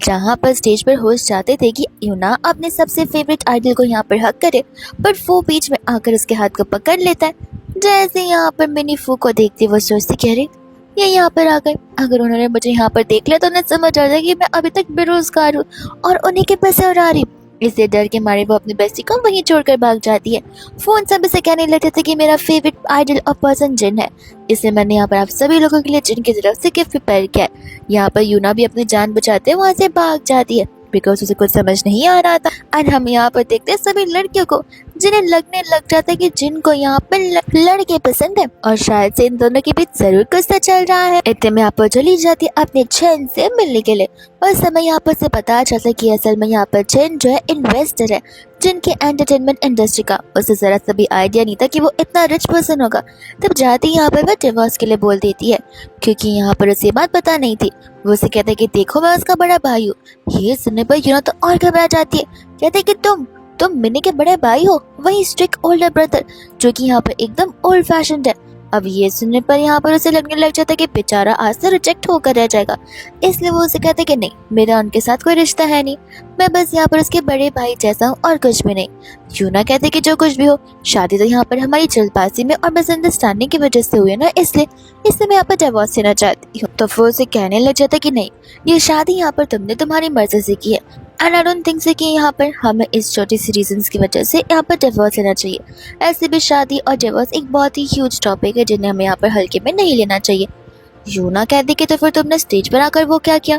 जहाँ पर स्टेज पर होस्ट चाहते थे कि यूना अपने सबसे फेवरेट आइडल को यहाँ पर हक करे, बट फू बीच में आकर उसके हाथ को पकड़ लेता है। जैसे यहाँ पर मिनी फू को देखती वो सोचती कह रही ये यहाँ पर आ गए, अगर उन्होंने मुझे यहाँ पर देख लिया तो उन्हें समझ आ जाएगी मैं अभी तक बेरोजगार हूँ और उन्हीं के पैसे उड़ा रही हूँ। इससे डर के मारे वो अपनी बेस्टी को वहीं छोड़कर भाग जाती है। फोन सब से कहने लगते थे कि मेरा फेवरेट आइडल और पर्सन जिन है, इसलिए मैंने यहाँ पर आप सभी लोगों के लिए जिन की तरफ से गिफ्ट प्रिपेयर किया है। यहाँ पर यूना भी अपनी जान बचाते वहाँ से भाग जाती है, बिकॉज उसे कुछ समझ नहीं आ रहा था। और हम यहाँ पर देखते हैं सभी लड़कियों को, जिन्हें लगने लग जाता है कि जिनको यहाँ पर लड़के पसंद है, और शायद से इन दोनों के बीच जरूर कुछ तो चल रहा है। इतने में यहाँ पर चली जाती है अपने चैन से मिलने के लिए, और समय यहाँ पर से पता चलता है कि असल में यहाँ पर चैन जो है इन्वेस्टर है जिनके एंटरटेनमेंट इंडस्ट्री का। उसे जरा सा भी आइडिया नहीं था कि वो इतना रिच पर्सन होगा। तब जाती यहाँ पर वह डिवोर्स के लिए बोल देती है, क्योंकि यहाँ पर उसे बात पता नहीं थी। वो उसे कहता है कि देखो मैं उसका बड़ा भाई हूँ। ये सुनने पर यूना तो और घबरा जाती है, कहते है कि तुम मिनी के बड़े भाई हो, वही स्ट्रिक्ट ओल्डर ब्रदर जो कि यहाँ पर एकदम ओल्ड फैशन्ड है। अब ये सुनने पर यहाँ पर उसे लगने लग जाता है कि बेचारा आज से रिजेक्ट होकर रह जाएगा। इसलिए वो उसे कहते कि नहीं, मेरा उनके साथ कोई रिश्ता है नहीं, मैं बस यहाँ पर उसके बड़े भाई जैसा हूँ और कुछ भी नहीं। यूना कहते कि जो कुछ भी हो, शादी तो यहाँ पर हमारी जल्दबाजी में और मिसअंडरस्टैंडिंग की वजह से हुई है ना, इसलिए मैं यहाँ पर डिवोर्स लेना चाहती हूँ। तो वो उसे कहने लग जाता कि नहीं, ये शादी यहाँ पर तुमने तुम्हारी मर्जी से की है एंड आई डोंट थिंक से कि यहाँ पर हमें इस छोटी सी रीजंस की वजह से यहाँ पर डिवोर्स लेना चाहिए। ऐसे भी शादी और डिवोर्स एक बहुत ही ह्यूज टॉपिक है जिन्हें हमें यहाँ पर हल्के में नहीं लेना चाहिए। यूना कहती कि तो फिर तुमने स्टेज पर आकर वो क्या किया,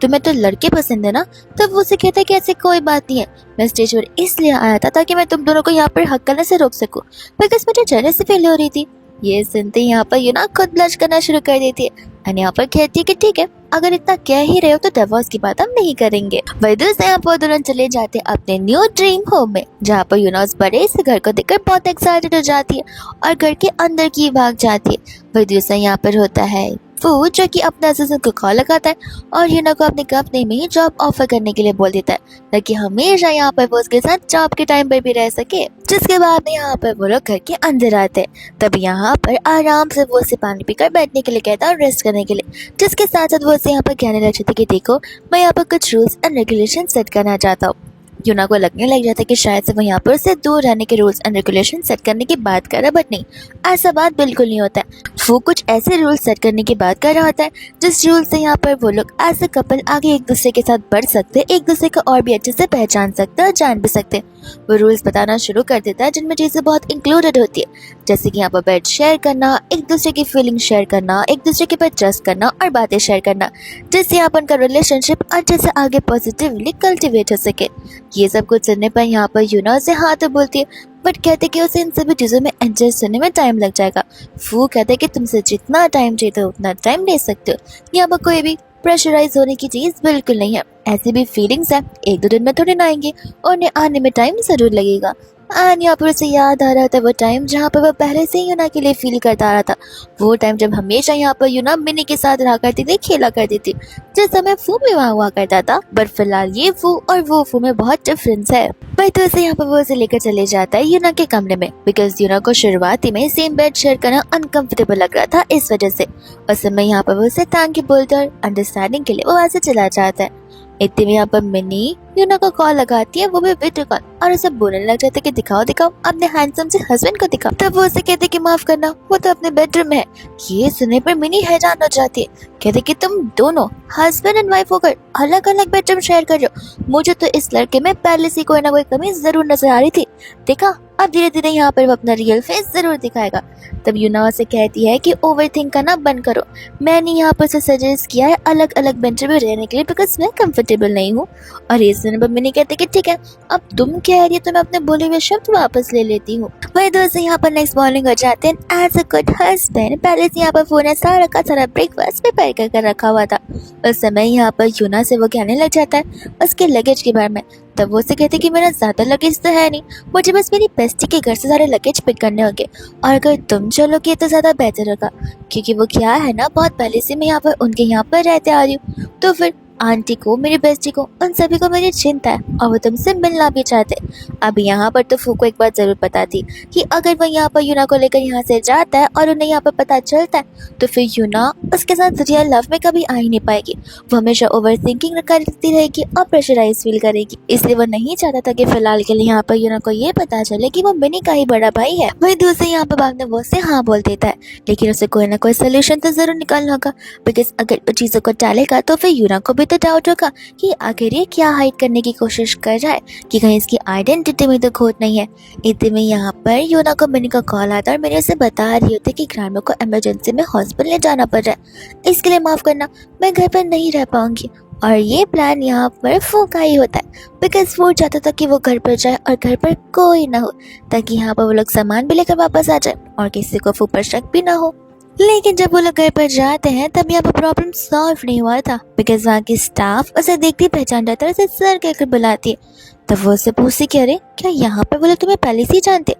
तुम्हें तो लड़के पसंद है ना। तब वो उसे कहता है कि ऐसे कोई बात नहीं है, मैं स्टेज पर इसलिए आया था ताकि मैं तुम दोनों को यहाँ पर हक करने से रोक सकूं, बिकॉज मुझे जेलसी फील हो रही थी। ये सुनते ही यहाँ पर यूना खुद ब्लश करना शुरू कर देती है एंड यहाँ पर कहती है कि ठीक है, अगर इतना कह ही रहे हो तो डिवोर्स की बात हम नहीं करेंगे। वही दूसरे यहाँ पर दोनों चले जाते हैं अपने न्यू ड्रीम होम में, जहाँ पर यूना उस बड़े से घर को देखकर बहुत एक्साइटेड हो जाती है और घर के अंदर की भाग जाती है। वही दूसरा यहाँ पर होता है वो, जो कि अपने असिस्टेंट को कॉल लगाता है और यूना को अपने कंपनी में ही जॉब ऑफर करने के लिए बोल देता है ताकि हमेशा यहाँ पर वो उसके साथ जॉब के टाइम पर भी रह सके। जिसके बाद में यहाँ पर वो लोग घर के अंदर आते हैं। तब यहाँ पर आराम से वो उसे पानी पीकर बैठने के लिए कहता है और रेस्ट करने के लिए, जिसके साथ साथ वो उसे यहाँ पर कहने लग जाती कि देखो, मैं यहाँ पर कुछ रूल्स एंड रेगुलेशन सेट करना चाहता हूँ। यूना को लगने लग जाता है कि शायद से वो यहाँ पर उससे दूर रहने के रूल्स एंड रेगुलेशन सेट करने की बात कर रहा है, बट नहीं, ऐसा बात बिल्कुल नहीं होता है। वो कुछ ऐसे रूल्स सेट करने की बात कर रहा होता है जिस रूल से यहाँ पर वो लोग एज अ कपल आगे एक दूसरे के साथ बढ़ सकते, एक दूसरे को और भी अच्छे से पहचान सकते और जान भी सकते। वो रूल्स बताना शुरू कर देता है जिनमें चीज़ें बहुत इंक्लूडेड होती है, जैसे कि यहाँ पर बेड शेयर करना, एक दूसरे की फीलिंग शेयर करना, एक दूसरे के ऊपर ट्रस्ट करना और बातें शेयर करना, जिससे यहाँ पर उनका रिलेशनशिप अच्छे से आगे पॉजिटिवली कल्टिवेट हो सके। ये सब कुछ सुनने पर यहाँ पर यूना उसे हाँ तो बोलती है, बट कहते कि उसे इन सभी चीज़ों में एडजस्ट होने में टाइम लग जाएगा। वो कहते कि तुमसे जितना टाइम चाहिए तो उतना टाइम ले सकते हो, यहाँ पर कोई भी प्रेशराइज होने की चीज़ बिल्कुल नहीं है। ऐसी भी फीलिंग्स है, एक दो दिन में थोड़ी ना आएंगी और उन्हें आने में टाइम ज़रूर लगेगा। एंड यहाँ पर उसे याद आ रहा था वो टाइम जहाँ पर वह पहले से ही यूना के लिए फील करता आ रहा था, वो टाइम जब हमेशा यहाँ पर यूना मिनी के साथ रहा करती थी, खेला करती थी, जिस समय फू भी वहाँ हुआ करता था। बट फिलहाल ये फू और वो फू में बहुत डिफरेंस है। भाई तो उसे यहाँ पर वो उसे लेकर चले जाता है यूना के कमरे में, बिकॉज यूना को शुरुआती में सेम बेड शेयर करना अनकंफर्टेबल लग रहा था, इस वजह से उस समय यहाँ पर वो उसे थैंक यू बोलते और अंडरस्टैंडिंग के लिए वो वहाँ से चला जाता है। इतने में यहाँ पर मिनी यूना को कॉल लगाती है, वो भी वीडियो कॉल, और उसे बोलने लग जाता है कि दिखाओ दिखाओ अपने हैंडसम से हस्बैंड को दिखाओ। तब वो उसे कहते कि माफ करना, वो तो अपने बेडरूम में है। ये सुनने पर मिनी हैरान हो जाती है, कहते कि तुम दोनों हस्बैंड एंड वाइफ होकर अलग अलग बेडरूम शेयर कर रहे हो, मुझे तो इस लड़के में पहले से कोई ना कोई कमी जरूर नजर आ रही थी, देखा अब धीरे धीरे यहाँ पर वो अपना रियल फेस जरूर दिखाएगा। तब यूना से कहती है कि ओवर थिंक करना बंद करो, मैंने यहाँ पर से सजेस्ट किया है अलग अलग बेंच में रहने के लिए, बिकॉज मैं कंफर्टेबल नहीं हूँ। और ये सुनने पर मैंने कहते कि ठीक है, अब तुम कह रही हो तो मैं अपने बोले हुए शब्द वापस ले लेती हूँ। वही दोस्त यहाँ पर नेक्स्ट मॉर्निंग हो जाते हैं। एज अ गुड हस्बैंड पहले से यहाँ पर फोन है सारा का सारा ब्रेकफास्ट प्रिपेयर कर रखा हुआ था। उस समय यहाँ पर यूना से वो कहने लग जाता है उसके लगेज के बारे में। तब वो उसे कहते कि मेरा ज़्यादा लगेज तो है नहीं, मुझे बस मेरी बेस्टी के घर से सारे लगेज पिक करने होंगे, और अगर तुम चलोगे तो ज़्यादा बेहतर होगा, क्योंकि वो क्या है ना, बहुत पहले से मैं यहाँ पर उनके यहाँ पर रहते आ रही हूँ, तो फिर आंटी को, मेरी बेस्टी को, उन सभी को मेरी चिंता है और वो तुमसे मिलना भी चाहते। अब यहाँ पर तो फू को एक बात ज़रूर पता थी कि अगर वो यहाँ पर यूना को लेकर यहाँ से जाता है और उन्हें यहाँ पर पता चलता है तो फिर यूना उसके साथ रियल लव में कभी आ ही नहीं पाएगी, वो हमेशा ओवर थिंकिंग करती रहेगी और प्रेशराइज फील करेगी। इसलिए वो नहीं चाहता था कि फिलहाल के लिए यहाँ पर यूना को ये पता चले कि वो मिनी का ही बड़ा भाई है। वही दूसरे यहाँ पर बाद में वो उसे हाँ बोल देता है, लेकिन उसे कोई ना कोई सोल्यूशन तो जरूर निकालना होगा, बिकॉज अगर वो चीज़ों को टालेगा तो फिर यूना को भी तो डाउट होगा कि आखिर ये क्या हाइड करने की कोशिश कर रहा है, कि कहीं इसकी आइडेंटिटी में तो खोट नहीं है। इतने में यहाँ पर यूना को मिनी का कॉल आता है और मैंने उसे बता रही होती कि ग्रामीण को इमरजेंसी में हॉस्पिटल ले जाना पड़ रहा है, इसके लिए माफ करना, मैं घर पर नहीं रह पाऊंगी। और ये प्लान यहाँ पर फू का ही होता है, बिकॉज वो चाहता था कि वो घर पर जाए और घर पर कोई ना हो, ताकि यहाँ पर वो लोग सामान भी लेकर वापस आ जाए और किसी को फू पर शक भी ना हो। लेकिन जब वो लोग घर पर जाते हैं तब यहाँ पर प्रॉब्लम सॉल्व नहीं हुआ था, बिकॉज वहाँ की स्टाफ उसे देखती पहचान जाता है, उसे सर कहकर बुलाती है। तब वो उससे पूछती कि अरे क्या यहाँ पर वो लोग तुम्हें पहले से ही जानते।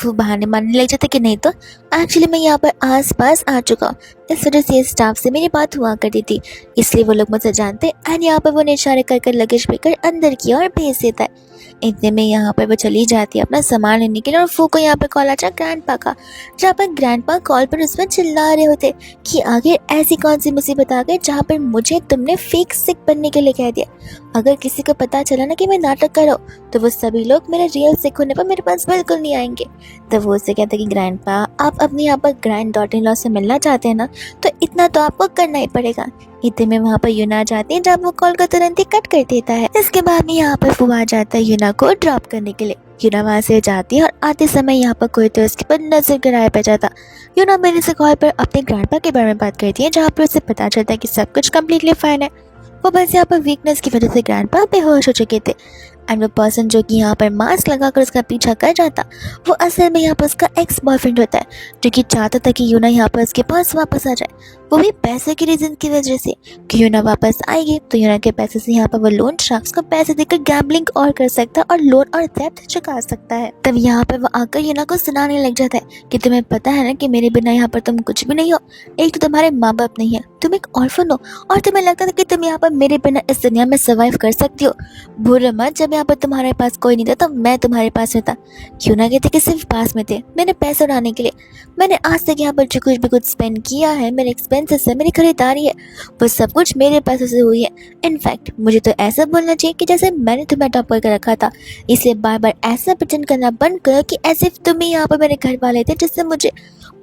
वो बहाने मारने लग जाते कि नहीं तो एक्चुअली मैं यहाँ पर आस पास आ चुका हूँ, इस वजह से स्टाफ से मेरी बात हुआ करती थी, इसलिए वो लोग मुझे जानते। एंड यहाँ पर वो इशारे कर लगेज लेकर अंदर की ओर भेज देता है। इतने में यहाँ पर वो चली जाती है अपना सामान लेने के लिए और फू को यहाँ पर कॉल आता है ग्रैंडपा का, जहाँ पर ग्रैंडपा कॉल पर उसमें चिल्ला रहे होते कि आखिर ऐसी कौन सी मुसीबत आ गई जहाँ पर मुझे तुमने फेक सिक बनने के लिए कह दिया। अगर किसी को पता चला ना कि मैं नाटक कर रहा हूँ तो वो सभी लोग मेरे रियल सिक होने पर मेरे पास बिल्कुल नहीं आएंगे। तो वो उससे कहते कि ग्रैंडपा आप अपने यहाँ पर ग्रैंड डॉटर इन लॉ से मिलना चाहते हैं ना, तो इतना तो आपको करना ही पड़ेगा। इतने में वहाँ पर यूना आ जाती है जब वो कॉल को तुरंत ही कट कर देता है। इसके बाद में यहाँ पर फू आ जाता है यूना को ड्रॉप करने के लिए। यूना वहाँ से जाती है और आते समय यहाँ पर कोई तो उसके पर नजर गिराया पड़ जाता। यूना मेरे से कॉल पर अपने ग्रैंडपा के बारे में बात करती है, जहाँ पर उसे पता चलता है कि सब कुछ कम्प्लीटली फाइन है। वो बस यहाँ पर वीकनेस की वजह से ग्रैंडपा बेहोश हो चुके थे। एंड वो पर्सन जो कि यहाँ पर मास्क लगाकर उसका पीछा कर जाता, वो असल में यहाँ पर उसका एक्स बॉयफ्रेंड होता है, जो कि चाहता था कि यूना यहाँ पर उसके पास वापस आ जाए, वो भी पैसे की रीजन की वजह से कि यूना वापस आएगी तो यूना के पैसे से यहाँ पर वो लोन शार्क्स को पैसे देकर गैम्बलिंग और कर सकता है और लोन और डेब्ट चुका सकता है। तब यहाँ पर वो आकर यूना को सुनाने लग जाता है कि तुम्हें पता है ना कि मेरे बिना यहाँ पर तुम कुछ भी नहीं हो। एक तो तुम्हारे माँ बाप नहीं है, तुम एक ऑर्फन हो, और तुम्हें लगता था कि तुम यहाँ पर मेरे बिना इस दुनिया में सर्वाइव कर सकती हो। भूलो मत जब यहाँ पर तुम्हारे पास कोई नहीं था तो मैं तुम्हारे पास रहता। यूना कहते कि सिर्फ पास में थे, मैंने पैसे उड़ाने के लिए। मैंने आज तक यहाँ पर जो कुछ भी कुछ स्पेंड किया है, मेरे एक्सपेंसेस है, मेरी खरीदारी है, वो सब कुछ मेरे पैसों से हुई है। इनफैक्ट मुझे तो ऐसा बोलना चाहिए कि जैसे मैंने तुम्हें अडॉप्ट करके रखा था। इसलिए बार बार ऐसा प्रेटेंड करना बंद करो कि ऐसे तुम ही यहाँ पर मेरे घर वाले थे जिससे मुझे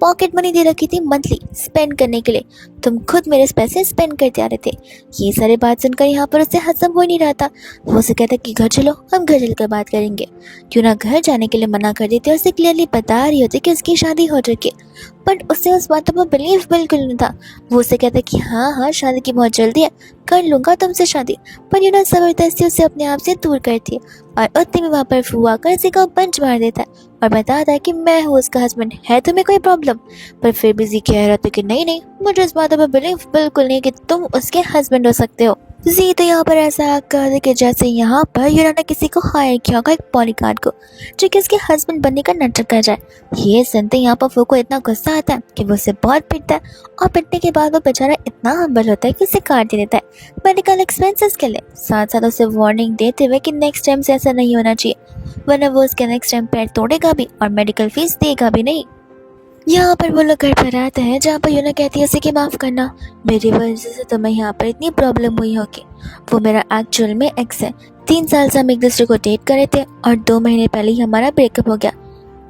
पॉकेट मनी दे रखी थी मंथली स्पेंड करने के लिए। तुम खुद मेरे पैसे स्पेंड करते आ रहे थे। ये सारी बात सुनकर यहाँ पर उससे हजम हो नहीं रहा था। वो उसे कहता कि घर चलो, हम घर चलकर बात करेंगे। यूना घर जाने के लिए मना कर देती और उसे क्लियरली बता रही होती कि उसकी शादी हो चुकी है, बट उससे उस बात पर बिलीव बिल्कुल नहीं था। वो उसे कहता कि हाँ शादी की बहुत जल्दी है, कर लूंगा तुमसे शादी। पर यूना जबरदस्ती उसे अपने आप से दूर करती है और उतने में वहाँ पर फू आकर इसी को पंच मार देता है और बताता है कि मैं हूँ उसका हस्बैंड, है तुम्हें कोई प्रॉब्लम? पर फिर भी जी कह रहा था कि नहीं नहीं, मुझे इस बात पर बिलीव बिल्कुल नहीं कि तुम उसके हस्बैंड हो सकते हो। जी तो यहाँ पर ऐसा कर दे कि जैसे यहाँ पर यूना ने किसी को हायर किया होगा एक बॉडीगार्ड को, जो कि उसके हस्बैंड बनने का नाटक कर जाए। ये सुनते यहाँ पर फू को इतना गुस्सा आता है कि वो उसे बहुत पीटता है और पिटने के बाद वो बेचारा इतना हम्बल होता है कि उसे काट दे देता है मेडिकल एक्सपेंसेस के लिए, साथ साथ उसे वार्निंग देते हुए कि नेक्स्ट टाइम से ऐसा नहीं होना चाहिए, वरना वो उसके नेक्स्ट टाइम पैर तोड़ेगा भी और मेडिकल फीस देगा भी नहीं। यहाँ पर वो लोग घर पर आते हैं जहाँ पर यूना कहती है उसे कि माफ़ करना, मेरी वजह से तुम्हें यहाँ पर इतनी प्रॉब्लम हुई होगी। वो मेरा एक्चुअल में एक्स है। 3 साल से हम एक दूसरे को डेट कर रहे थे और 2 महीने पहले ही हमारा ब्रेकअप हो गया।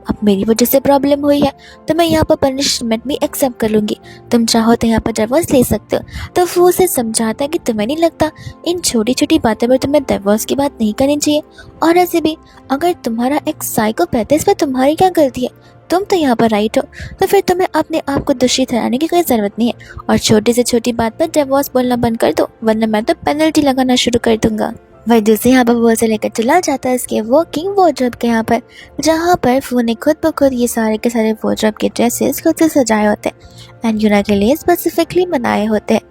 अब मेरी वजह से प्रॉब्लम हुई है तो मैं यहाँ पर पनिशमेंट भी एक्सेप्ट कर लूँगी। तुम चाहो तो यहाँ पर डिवोर्स ले सकते हो। तो वो उसे समझाता है कि तुम्हें नहीं लगता इन छोटी छोटी बातों पर तुम्हें डिवोर्स की बात नहीं करनी चाहिए, और ऐसे भी अगर तुम्हारा एक साइकोपैथ है इसमें तुम्हारी क्या गलती है? तुम तो यहाँ पर राइट हो, तो फिर तुम्हें अपने आप को दोषी ठहराने की कोई ज़रूरत नहीं है और छोटी से छोटी बात पर डिवोर्स बोलना बंद कर दो, वरना मैं तो पेनल्टी लगाना शुरू कर दूंगा। वही दूसरे यहाँ पर वो से लेकर चला जाता है इसके वर्किंग वार्डरोब के यहाँ पर, जहाँ पर फू ने खुद ब खुद ये सारे के सारे वार्डरोब के ड्रेसेस खुद से सजाए होते हैं एंड यूना के लिए स्पेसिफिकली बनाए होते हैं।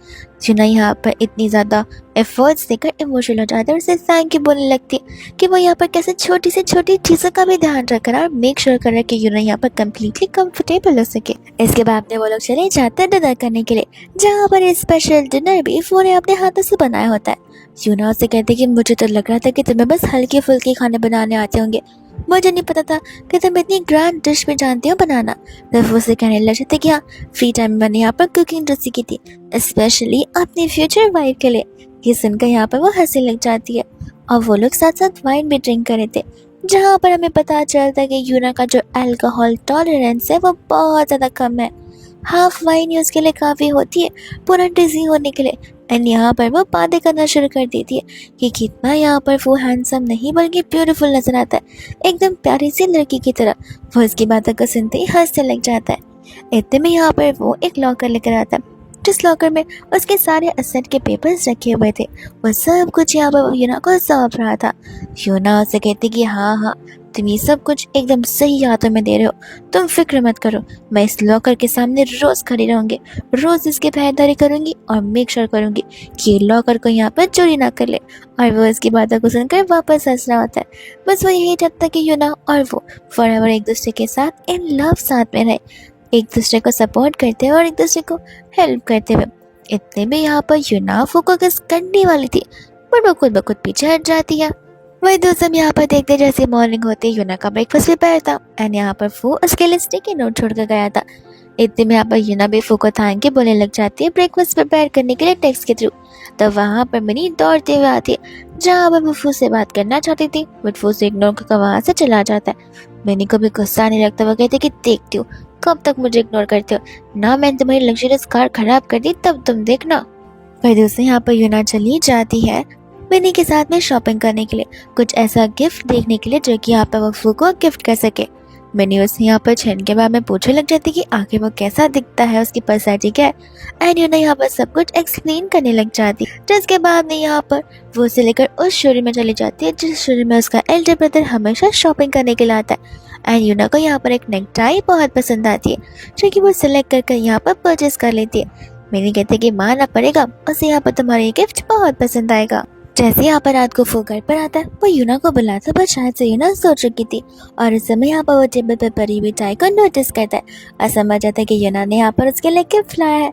यूना यहाँ पर इतनी ज़्यादा एफर्ट्स देकर इमोशनल हो जाता है और उसे थैंक यू बोलने लगती है कि वो यहाँ पर कैसे छोटी से छोटी चीज़ों का भी ध्यान रख रहा है और मेक श्योर कर रहा है कि यूना यहाँ पर कम्प्लीटली कंफर्टेबल हो सके। इसके बाद में वो लोग चले जाते हैं डिनर करने के लिए, जहाँ पर स्पेशल डिनर भी फू ने अपने हाथों से बनाया होता है। यूना उससे कहते कि मुझे तो लग रहा था कि तुम्हें बस हल्के फुल्के खाने बनाने आते होंगे, मुझे नहीं पता था कि तुम इतनी ग्रैंड डिश भी जानती हो बनाना। तो वो उसे कहने लगे थे कि हाँ फ्री टाइम में मैंने यहाँ पर कुकिंग डिश सीखी थी स्पेशली अपनी फ्यूचर वाइफ के लिए। ये सुनकर यहाँ पर वो हंसने लग जाती है और वो लोग साथ साथ वाइन भी ड्रिंक कर रहे थे, जहाँ पर हमें पता चलता है कि यूना का जो अल्कोहल टॉलरेंस है वो बहुत ज़्यादा कम है। हाफ वाइन ही उसके लिए काफ़ी होती है पूरा डिजी होने के लिए। एंड यहाँ पर वो बातें करना शुरू कर देती है कि कितना यहाँ पर वो हैंडसम नहीं बल्कि ब्यूटीफुल नजर आता है, एकदम प्यारी सी लड़की की तरह। वो उसकी बातों को सुनते ही हंसने लग जाता है। इतने में यहाँ पर वो एक लॉकर लेकर आता है, जिस लॉकर में उसके सारे असेट के पेपर्स रखे हुए थे। वो सब कुछ यहाँ पर यूना को सौंप रहा था। यूना उसे कहती कि हाँ तुम ये सब कुछ एकदम सही हाथों में दे रहे हो, तुम फिक्र मत करो, मैं इस लॉकर के सामने रोज़ खड़ी रहूँगी, रोज़ इसकी पहरेदारी करूँगी और मेक श्योर करूँगी कि ये लॉकर को यहाँ पर चोरी ना कर ले। और वो इसकी बातों को सुनकर वापस हंस रहा होता है। बस वो यही चाहता है कि यूना और वो फॉरएवर एक दूसरे के साथ इन लव साथ में रहे, एक दूसरे को सपोर्ट करते हुए और एक दूसरे को हेल्प करते हुए। इतने में यहाँ पर यूना फू को किस करने वाली थी, पर वो खुद ब खुद पीछे हट जाती है। वही दोस्त हम यहाँ पर देखते जैसे मॉर्निंग होती यूना का ब्रेकफास्ट प्रिपेयर था एंड यहाँ पर फू उसके लिए स्टिकी नोट छोड़ कर गया था। इतने में यहाँ पर यूना भी फू को थैंक के बोलने लग जाती है ब्रेकफास्ट प्रिपेयर करने के लिए टेक्स्ट के थ्रू। तो वहाँ पर मिनी दौड़ते हुए आती है जहाँ पर वो फू से बात करना चाहती थी बट फू से इग्नोर करके वहाँ से चला जाता है। मिनी को भी गुस्सा नहीं लगता, वो कहती कि देखती हूँ कब तक मुझे इग्नोर करते हो ना, मैंने तुम्हारी लग्जरियस कार खराब कर दी तब तुम देखना। फिर दूसरे यहाँ पर यूना चली जाती है मिनी के साथ में शॉपिंग करने के लिए, कुछ ऐसा गिफ्ट देखने के लिए जो कि यहाँ पर वो फू को गिफ्ट कर सके। मिनी उससे यहाँ पर छन के बारे में पूछने लग जाती कि आखिर वो कैसा दिखता है, उसकी पर्सनैलिटी क्या है एंड यूना यहाँ पर सब कुछ एक्सप्लेन करने लग जाती है। जिसके बाद में यहाँ पर वो उसे लेकर उस शोरूम में चली जाती है जिस शोरूम में उसका एल्डर ब्रदर हमेशा शॉपिंग करने के लिए आता है एंड यूना को यहाँ पर एक नेक टाई बहुत पसंद आती है जो कि वो सिलेक्ट कर यहाँ पर परचेज कर लेती है। मिनी कहते कि मानना पड़ेगा उसे यहाँ पर तुम्हारा ये गिफ्ट बहुत पसंद आएगा। जैसे यहाँ पर रात को फू घर पर आता है वो यूना को बुलाता पर शायद से यूना सो चुकी थी और उस समय यहाँ पर वो टेबल पर पड़ी हुई चाय को नोटिस करता है और समझ जाता है कि यूना ने यहाँ पर उसके लिए गिफ्ट लाया है।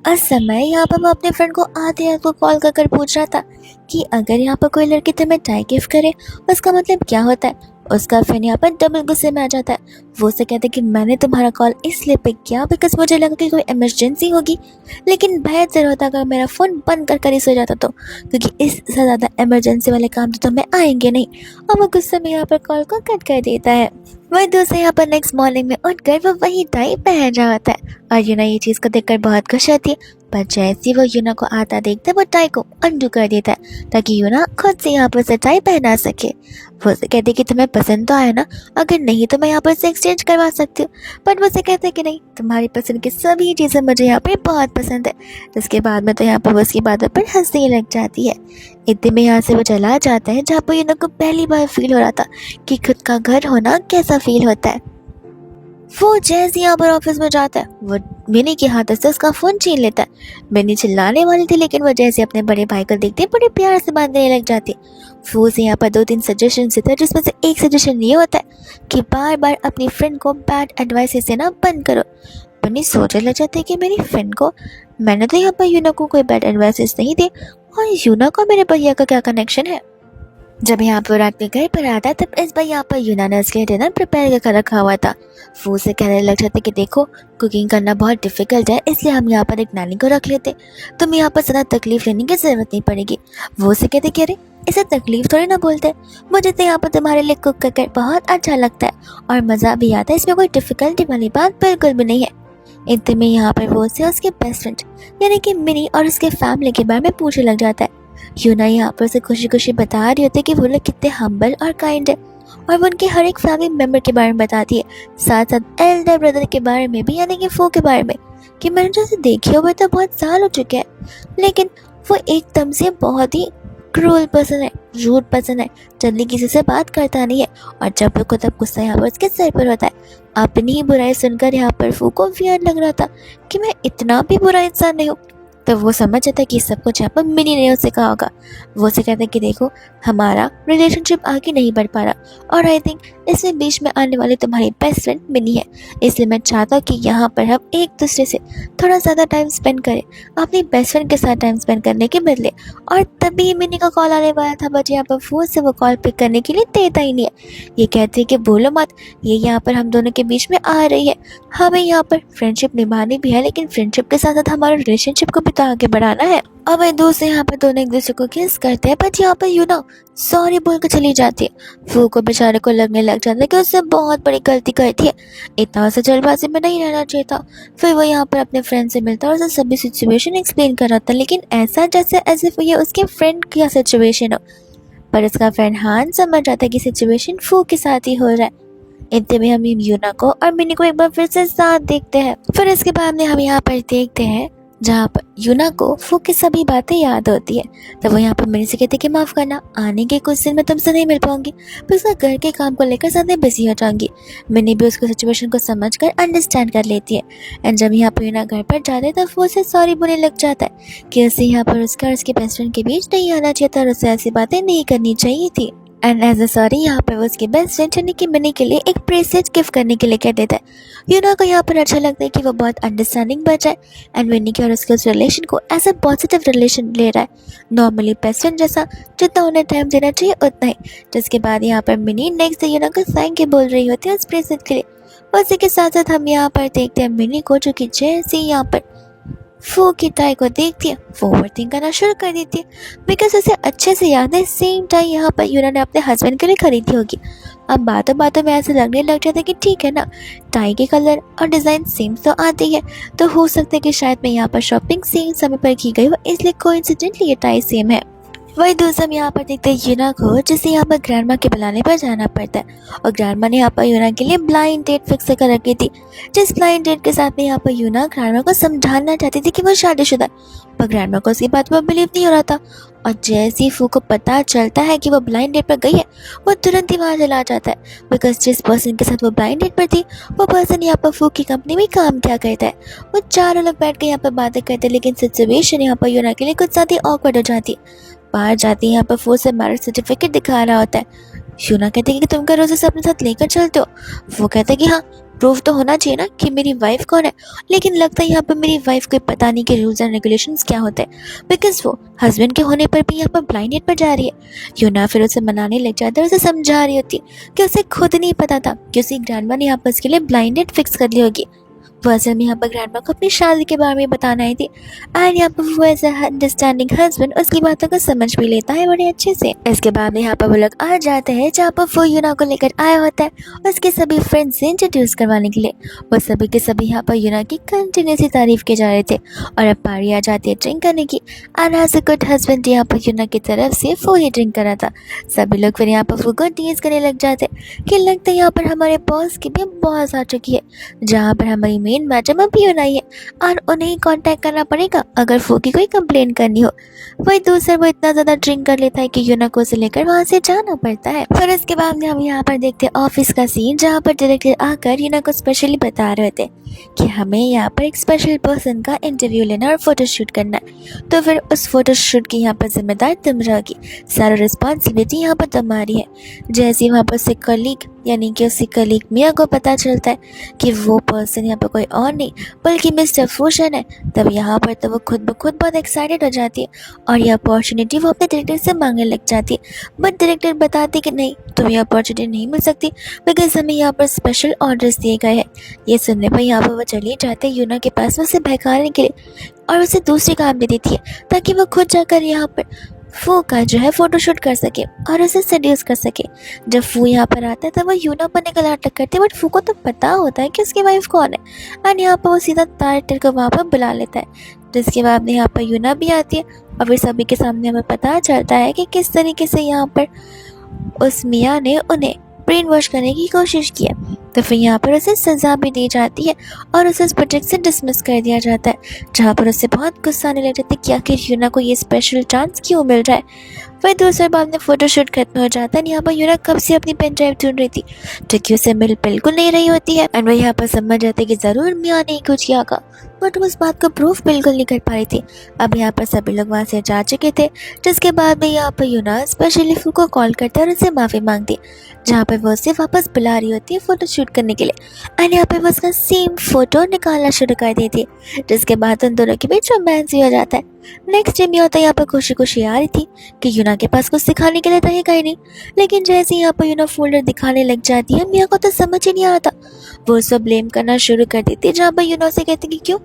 उस समय यहाँ पर वो अपने फ्रेंड को आधे रात को कॉल कर पूछ रहा था कि अगर यहाँ पर कोई लड़की तुम्हें चाय गिफ्ट करे उसका मतलब क्या होता है। उसका फ्रेंड यहाँ पर डबल गुस्से में आ जाता है। वो उसे कहता है कि मैंने तुम्हारा कॉल इसलिए पिक किया बिकॉज मुझे लगा कि कोई इमरजेंसी होगी, लेकिन बेहतर होता अगर मेरा फ़ोन बंद कर ही सो जाता तो, क्योंकि इससे ज़्यादा इमरजेंसी वाले काम तो तुम्हें आएंगे नहीं। और वो गुस्से में यहाँ पर कॉल को कट कर देता है। वही दूसरे यहाँ पर नेक्स्ट मॉर्निंग में उठकर वो वही टाई पहन रहा होता है और यूना ये चीज़ को देखकर बहुत खुश होती है, पर जैसे वो यूना को आता देखता है वो टाई को अंडू कर देता है ताकि यूना खुद से यहाँ पर से टाई पहना सके। वो उसे कहते हैं कि तुम्हें पसंद तो आया ना, अगर नहीं तो मैं यहाँ पर से एक्सचेंज करवा सकती हूँ, बट वो उसे कहते हैं कि नहीं तुम्हारी पसंद की सभी चीज़ें मुझे यहाँ पर बहुत पसंद है। इसके बाद में तो यहाँ पर वो उसकी बातों पर हंसने लग जाती है। इतने में यहाँ से वो चला जाता है जहाँ पर यूना को पहली बार फील हो रहा था कि खुद का घर होना कैसा फील होता है। वो जैसे यहाँ पर ऑफिस में जाता है वो मिनी के हाथ से उसका फोन छीन लेता है। मिनी चिल्लाने वाली थी लेकिन वो जैसे अपने बड़े भाई को देखते बड़े प्यार से बात करने लग जाती। वो से यहाँ पर 2-3 सजेशन देता है जिसमें से एक सजेशन ये होता है कि बार बार अपनी फ्रेंड को बैड एडवाइस देना बंद करो। मिनी सोचने लग जाती है कि मेरी फ्रेंड को, मैंने तो यहाँ पर यूना को कोई बैड एडवाइस नहीं दी और यूना को मेरे भैया का क्या कनेक्शन है। जब यहाँ पर रात में घर पर आता तब इस बार यहाँ पर यूना ने उसके लिए डिनर प्रिपेयर कर रखा हुआ था। वो से कहने लग जाते कि देखो कुकिंग करना बहुत डिफिकल्ट है, इसलिए हम यहाँ पर एक नानी को रख लेते, तुम्हें यहाँ पर ज़्यादा तकलीफ लेने की ज़रूरत नहीं पड़ेगी। वो से कहते कि अरे इसे तकलीफ थोड़ी ना बोलते, मुझे तो यहाँ पर तुम्हारे लिए कुक करके बहुत अच्छा लगता है और मज़ा भी आता है, इसमें कोई डिफ़िकल्टी वाली बात बिल्कुल भी नहीं है। इतने में यहाँ पर वो से उसके बेस्ट फ्रेंड यानी कि मिनी और उसके फैमिली के बारे में पूछने लग जाता है। यूना यहाँ पर से खुशी खुशी बता रही होती है कि वो लोग कितने हम्बल और काइंड है और वो उनके हर एक फैमिली मेम्बर के बारे में बताती है, साथ साथ एल्डर ब्रदर के बारे में भी यानी कि फू के बारे में कि मैंने जैसे देखे हुए तो बहुत साल हो चुके हैं, लेकिन वो एकदम से बहुत ही क्रूअल पर्सन है, रूड पर्सन है, जल्दी किसी से बात करता नहीं है और जब को तब गुस्सा यहाँ पर उसके सर पर होता है। अपनी ही बुराई सुनकर यहाँ पर फू को वियर्ड लग रहा था कि मैं इतना भी बुरा इंसान नहीं हूँ। तो वो समझ जाता है कि सब कुछ यहाँ पर मिनी ने उसे कहा होगा। वो उसे कहता है कि देखो हमारा रिलेशनशिप आगे नहीं बढ़ पा रहा और आई थिंक इसमें बीच में आने वाली तुम्हारी बेस्ट फ्रेंड मिनी है, इसलिए मैं चाहता हूँ कि यहाँ पर हम एक दूसरे से थोड़ा ज़्यादा टाइम स्पेंड करें अपनी बेस्ट फ्रेंड के साथ टाइम स्पेंड करने के बदले। और तभी मिनी का कॉल आने वाला था बट यहाँ पर फोन से वो कॉल पिक करने के लिए देता ही नहीं है। ये कहती है कि बोलो मत, ये यहाँ पर हम दोनों के बीच में आ रही है, हमें यहाँ पर फ्रेंडशिप निभानी भी है लेकिन फ्रेंडशिप के साथ साथ हमारे रिलेशनशिप को भी तो आगे बढ़ाना है। अब वही दूसरे यहाँ पर दोनों एक दूसरे को किस करते हैं बट यहाँ पर यूना सॉरी बोल कर चली जाती है। फू को बेचारे को लगने लग जाता है कि उससे बहुत बड़ी गलती करती है, इतना सा जल्दबाजी में नहीं रहना चाहिए था। फिर वो यहाँ पर अपने फ्रेंड से मिलता है और उसे सभी सिचुएशन एक्सप्लेन कर रहा था, लेकिन ऐसा जैसे एज इफ ये उसके फ्रेंड की सिचुएशन हो, पर उसका फ्रेंड हान समझ जाता है कि सिचुएशन फू के साथ ही हो रहा है। इतने में हम यूना को और मिनी को एक बार फिर से साथ देखते हैं। फिर इसके बाद में हम यहाँ पर देखते हैं जहाँ पर यूना को फू की सभी बातें याद होती है। तो वो यहाँ पर मिनी से कहते कि माफ़ करना, आने के कुछ दिन में तुमसे नहीं मिल पाऊंगी, पर उसका घर के काम को लेकर ज़्यादा बिजी हो जाऊंगी। मिनी भी उसको सिचुएशन को समझ कर अंडरस्टैंड कर लेती है एंड जब यहाँ पर यूना घर पर जाते हैं तो वो उसे सॉरी बोलने लग जाता है कि उसे यहाँ पर उसका और उसके बेस्ट फ्रेंड के बीच नहीं आना चाहिए था और उसे ऐसी बातें नहीं करनी चाहिए थी। एंड एज अ सॉरी यहाँ पर वो उसकी बेस्ट फ्रेंड यानी कि मिनी के लिए एक ब्रेसलेट गिफ्ट करने के लिए कह देता है। यूना को यहाँ पर अच्छा लगता है कि वो बहुत अंडरस्टैंडिंग बचा है एंड मिनी के और उसके उस रिलेशन को एज अ पॉजिटिव रिलेशन ले रहा है, नॉर्मली बेस्ट फ्रेंड जैसा, जितना उन्हें टाइम देना चाहिए उतना ही। जिसके बाद यहाँ पर मिनी नेक्स्ट डे यूना को थैंक यू बोल रही होती है उस ब्रेसलेट के लिए। उसी के साथ साथ हम यहाँ पर देखते हैं मिनी को जो कि जैसे यहाँ पर फू की टाई को देखती है वो ओवरथिंक करना शुरू कर देती है बिकॉज उसे अच्छे से याद है सेम टाई यहाँ पर यूना ने अपने हस्बैंड के लिए खरीदी होगी। अब बातों बातों में ऐसे लगने लग जाता है कि ठीक है ना, टाई के कलर और डिज़ाइन सेम तो आती है, तो हो सकता है कि शायद मैं यहाँ पर शॉपिंग सेम समय पर की गई हो, इसलिए कोइंसिडेंटली ये टाई सेम है। वही दूसरा हम यहाँ पर देखते हैं यूना को, जिसे यहाँ पर ग्रैंडमा के बुलाने पर जाना पड़ता है और ग्रैंडमा ने यहाँ पर यूना के लिए ब्लाइंड डेट फिक्स कर रखी थी। जिस ब्लाइंड डेट के साथ में यहाँ पर यूना ग्रैंडमा को समझाना चाहती थी कि वो शादीशुदा है, पर ग्रैंडमा को उसकी बात पर बिलीव नहीं हो रहा था। और जैसे ही फू को पता चलता है कि वो ब्लाइंड डेट पर गई है, वो तुरंत ही वहाँ चला जाता है बिकॉज जिस पर्सन के साथ वो ब्लाइंड डेट पर थी वो पर्सन यहाँ पर फू की कंपनी में काम क्या करता है। वो चारों लोग बैठ के यहाँ पर बातें करते हैं, लेकिन सिचुएशन यहाँ पर यूना के लिए कुछ ज़्यादा ऑकवर्ड हो जाती है। बाहर जाती है यहाँ पर फू से मैरिज सर्टिफिकेट दिखा रहा होता है। यूना कहते हैं कि तुम क्या रोज़ उसे अपने साथ लेकर चलते हो। वो कहते हैं कि हाँ, प्रूफ तो होना चाहिए ना कि मेरी वाइफ कौन है, लेकिन लगता है यहाँ पर मेरी वाइफ को पता नहीं कि रूल्स एंड रेगुलेशंस क्या होते हैं बिकॉज वो हस्बैंड के होने पर भी यहाँ पर ब्लाइंड डेट पर जा रही है। यूना फिर उसे मनाने लग जाता है, उसे समझा रही होती है कि उसे खुद नहीं पता था कि उसकी ग्रैंडमा ने यहाँ पर उसके लिए ब्लाइंड डेट फिक्स कर ली होगी। वो असल में यहाँ पर ग्रैंडमा को अपनी शादी के बारे में बताना आई थी एंड यहाँ पर वो एज अंडरस्टैंडिंग हस्बैंड उसकी बातों को समझ भी लेता है बड़े अच्छे से। इसके बाद में यहाँ पर वो लोग आ जाते हैं जहाँ पर वो यूना को लेकर आया होता है उसके सभी फ्रेंड्स से इंट्रोड्यूस करवाने के लिए। वो सभी के सभी यहाँ पर यूना की कंटिन्यूसली तारीफ किए जा रहे थे और अब पारी आ जाती है ड्रिंक करने की and as a good husband यहाँ पर यूना की तरफ से वो ही ड्रिंक करा था। सभी लोग फिर यहाँ पर वो को टीज करने लग जाते कि लगता है यहाँ पर हमारे बॉस की भी बहुत आ चुकी है, जहाँ पर हमारी मेन मैडम अभी बनाई है और उन्हें कांटेक्ट करना पड़ेगा अगर फू की कोई कंप्लेन करनी हो। वही दूसरा वो इतना ज़्यादा ड्रिंक कर लेता है कि यूना को उसे लेकर वहाँ से जाना पड़ता है। फिर इसके बाद हम यहाँ पर देखते हैं ऑफिस का सीन, जहाँ पर डायरेक्टर आकर यूना को स्पेशली बता रहे थे कि हमें यहाँ पर एक स्पेशल पर्सन का इंटरव्यू लेना और फोटोशूट करना है, तो फिर उस फोटोशूट की यहाँ पर जिम्मेदार तुम रहोगी, सारा रिस्पॉन्सिबिलिटी यहाँ पर तुम्हारी है। जैसे वहाँ पर उससे कलीग यानी कि उसकी कलीग मिया को पता चलता है कि वो पर्सन यहाँ पर कोई और नहीं बल्कि मिस्टर फूशन है, तब यहाँ पर तो वो खुद ब खुद बहुत एक्साइटेड हो जाती है और ये अपॉर्चुनिटी वो अपने डायरेक्टर से मांगने लग जाती है। बट डायरेक्टर बताती कि नहीं, तुम्हें अपॉर्चुनिटी नहीं मिल सकती बिकॉज हमें यहाँ पर स्पेशल ऑर्डर्स दिए गए हैं। ये सुनने पर यहाँ पर वो चले जाते हैं यूना के पास उसे बहकाने के लिए और उसे दूसरे काम दे देती है ताकि वो खुद जाकर यहाँ पर फू का जो है फोटोशूट कर सके और उसे सेड्यूस कर सके। जब फू यहाँ पर आता है तब वो यूना बनने का नाटक करती है, बट फू को तो पता होता है कि उसकी वाइफ कौन है एंड यहाँ पर वो सीधा डायरेक्टर को वहाँ पर बुला लेता है। जिसके बाद में यहाँ पर यूना भी आती है और फिर सभी के सामने हमें पता चलता है कि किस तरीके से यहाँ पर उस मियाँ ने उन्हें ब्रेन वॉश करने की कोशिश की है। तो फिर यहाँ पर उसे सज़ा भी दी जाती है और उसे इस प्रोजेक्ट से डिसमिस कर दिया जाता है, जहाँ पर उसे बहुत गुस्सा आने लग जाता है कि आखिर यूना को ये स्पेशल चांस क्यों मिल रहा है। फिर दूसरे बाद में फोटोशूट खत्म हो जाता है। यहाँ पर यूना कब से अपनी पेन ड्राइव ढूंढ रही थी जो कि उसे मिल बिल्कुल नहीं रही होती है एंड वो यहाँ पर समझ जाते कि ज़रूर मियाँ ने कुछ किया होगा, बट उस बात को प्रूफ बिल्कुल नहीं कर पा रही थी। अब यहाँ पर सभी लोग वहाँ से जा चुके थे, जिसके बाद में यहाँ पर यूना स्पेशली फू को कॉल करते हैं और उससे माफ़ी मांगती, जहाँ पर वो उसे वापस बुला रही होती है फ़ोटो शूट करने के लिए एंड यहाँ पर वो उसका सेम फ़ोटो निकालना शुरू कर देती है, जिसके बाद उन दोनों के बीच रोमांस भी हो जाता है। नेक्स्ट डे मिया तो यहाँ पर खुशी खुशी आ रही थी कि यूना के पास कुछ सिखाने के लिए रहेगा ही नहीं, लेकिन जैसे यहाँ पर यूना फोल्डर दिखाने लग जाती है मिया को तो समझ ही नहीं आता। वो उसको ब्लेम करना शुरू कर देती है, जहाँ पर यूना से कहती कि क्यों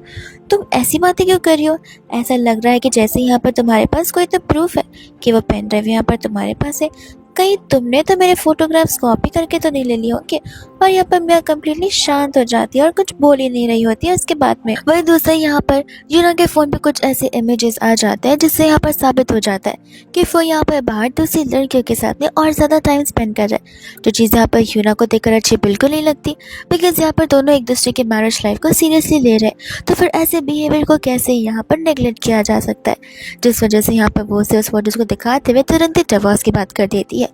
तुम ऐसी बातें क्यों कर रही हो, ऐसा लग रहा है कि जैसे यहाँ पर तुम्हारे पास कोई तो प्रूफ है कि वो पेन ड्राइव यहाँ पर तुम्हारे पास है, कहीं तुमने तो मेरे फोटोग्राफ्स कॉपी करके तो नहीं ले लिए होंगे। और यहाँ पर मिया कम्प्लीटली शांत हो जाती है और कुछ बोल ही नहीं रही होती है उसके बाद में। वही दूसरा यहाँ पर यूना के फ़ोन पे कुछ ऐसे इमेजेस आ जाते हैं जिससे यहाँ पर साबित हो जाता है कि वो यहाँ पर बाहर दूसरी लड़कियों के साथ में और ज़्यादा टाइम स्पेंड कर रहा है, जो चीज़ यहाँ पर यूना को देखकर अच्छी बिल्कुल नहीं लगती बिकॉज यहाँ पर दोनों एक दूसरे के मैरिज लाइफ को सीरियसली ले रहे हैं। तो फिर ऐसे बिहेवियर को कैसे यहाँ पर नेगलेक्ट किया जा सकता है, जिस वजह से यहाँ पर वो उसे उस फोटोज़ को दिखाते हुए तुरंत ही डिवोर्स की बात कर देती है। है।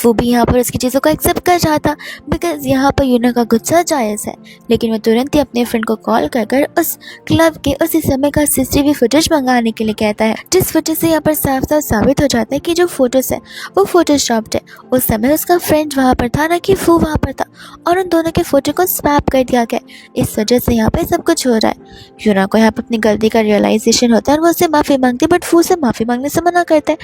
वो भी यहाँ पर उसकी चीज़ों को एक्सेप्ट कर जाता बिकॉज यहाँ पर यूना का गुस्सा जायज़ है। लेकिन वो तुरंत ही अपने फ्रेंड को कॉल कर उस क्लब के उसी समय का सीसीटीवी फुटेज मंगाने के लिए कहता है, जिस वजह से यहाँ पर साफ साफ साबित हो जाता है कि जो फोटोज है वो फोटोशॉप्ड है। उस समय उसका फ्रेंड वहाँ पर था, ना कि वो वहाँ पर था, और उन दोनों के फोटो को स्वैप कर दिया गया। इस वजह से यहाँ पे सब कुछ हो रहा है। यूना को यहाँ पर अपनी गलती का रियलाइजेशन होता है और वो उससे माफ़ी मांगती है, बट वो उसे माफ़ी मांगने से मना करता है।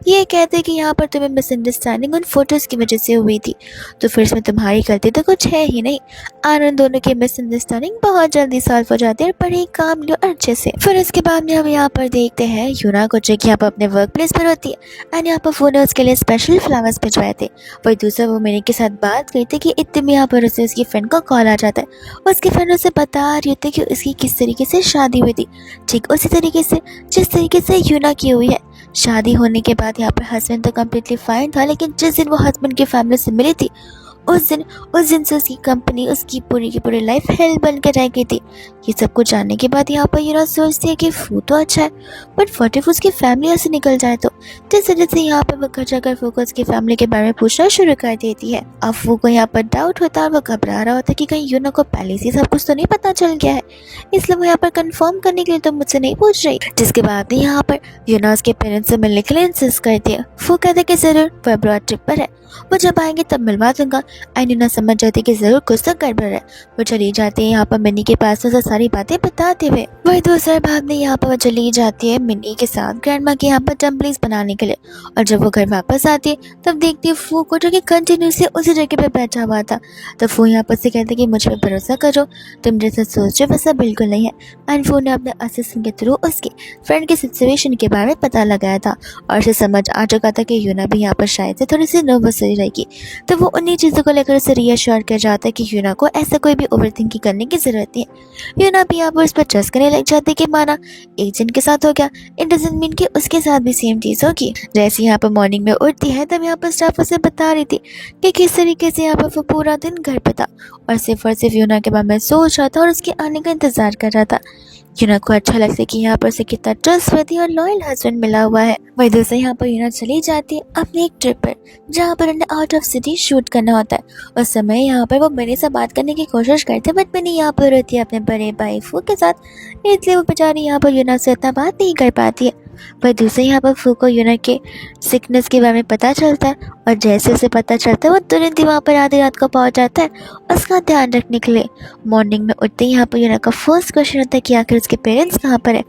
ये कहते हैं कि यहाँ पर तुम्हें मिसअंडरस्टैंडिंग उन फोटोज़ की वजह से हुई थी, तो फिर इसमें तुम्हारी गलती तो कुछ है ही नहीं। और उन दोनों की मिसअंडरस्टैंडिंग बहुत जल्दी सॉल्व हो जाती है और बड़े काम लो अच्छे से। फिर उसके बाद में हम यहाँ पर देखते हैं यूना को, जो कि यहाँ पर अपने वर्क प्लेस पर होती है, एंड यहाँ पर वो ने उसके लिए स्पेशल फ्लावर्स भिजवाए थे। वही दूसरा वो मिनी के साथ बात करी थी कि इतने में यहाँ पर उसे उसकी फ्रेंड का कॉल आ जाता है। उसकी फ्रेंड उसे बता रही होती है कि उसकी किस तरीके से शादी हुई थी, ठीक उसी तरीके से जिस तरीके से यूना की हुई है। शादी होने के बाद यहाँ पर हस्बैंड तो कम्प्लीटली फाइन था, लेकिन जिस दिन वो हस्बैंड की फैमिली से मिली थी उस दिन से उसकी कंपनी, उसकी पूरी की पूरी लाइफ हेल बन कर रह गई थी। ये सब कुछ जानने के बाद यहाँ पर यूना सोचती है कि फू तो अच्छा है, बट व्हाट इफ उसकी फैमिली ऐसे निकल जाए तो। जिस वजह से यहाँ पर वो घर जाकर फू को उसकी फैमिली के बारे में पूछना शुरू कर देती है। अब फू को यहाँ पर डाउट होता है, वो घबरा रहा होता है कि कहीं यूना को पहले से सब कुछ तो नहीं पता चल गया है, इसलिए वो यहाँ पर कंफर्म करने के लिए तो मुझसे नहीं पूछ रही। जिसके बाद यहाँ पर यूना उसके पेरेंट्स से मिलने के लिए इंसिस्ट करती है। फू कहते कि जरूर, वो अब्रॉड ट्रिप पर है, वो जब आएंगे तब मिलवा दूंगा। एंड यूना समझ जाती कि जरूर कुछ तो गड़बड़ है। वो चली जाती है यहाँ पर मिनी के पास से सारी बातें बताते हुए। वही दूसरे भाग में यहाँ पर वो चली जाती है मिनी के साथ ग्रैंडमा के यहाँ पर डम्पलिंग्स बनाने के लिए। और जब वो घर वापस आती है तब देखती है फू को, जो कि कंटिन्यूसली उसी जगह पे बैठा हुआ था। तो फू यहाँ पर से कहते कि मुझ पर भरोसा करो, तुम जैसा सोच रहे वैसा बिल्कुल नहीं है। एंड फू ने अपने असिस्टेंट के थ्रू उसके फ्रेंड की सिचुएशन के बारे में पता लगाया था और उसे समझ आ चुका था कि यूना भी यहाँ पर शायद से थोड़ी सी नर्वस रहेगी। तो वो उन्हीं चीज़ों को लेकर उसे रीअश्योर कर जाता है कि यूना को ऐसा कोई भी ओवर थिंकिंग करने की जरूरत नहीं है। यूना भी यहाँ पर उस पर ट्रस्ट करने लग जाती है कि माना एक जन के साथ हो गया, इट डजंट मीन कि उसके साथ भी सेम चीज़ होगी। जैसे यहाँ पर मॉर्निंग में उठती है तब यहाँ पर स्टाफ उसे बता रही थी कि किस तरीके से यहाँ पर वो पूरा दिन घर पे था और सिर्फ यूना के बारे में सोच रहा था और उसके आने का इंतजार कर रहा था। यूना को अच्छा लगता है कि यहाँ पर से कितना ट्रस्टवर्दी और लॉयल हस्बैंड मिला हुआ है। वही दूसरा यहाँ पर यूना चली जाती है अपनी एक ट्रिप पर, जहाँ पर उन्हें आउट ऑफ सिटी शूट करना होता है। उस समय यहाँ पर वो मिनी से बात करने की कोशिश करते हैं, बट मिनी यहाँ पर रहती है अपने बड़े भाई फू के साथ, इसलिए वो बेचारी यहाँ पर यूना से इतना बात नहीं कर पाती है। पर दूसरे यहाँ पर फू को यूना के सिकनेस के बारे में पता चलता है और जैसे उसे पता चलता है वो तुरंत ही वहाँ पर आधी रात को पहुँच जाता है उसका ध्यान रखने के लिए। मॉर्निंग में उठते ही यहाँ पर यूना का फर्स्ट क्वेश्चन होता है कि आखिर उसके पेरेंट्स कहाँ पर है।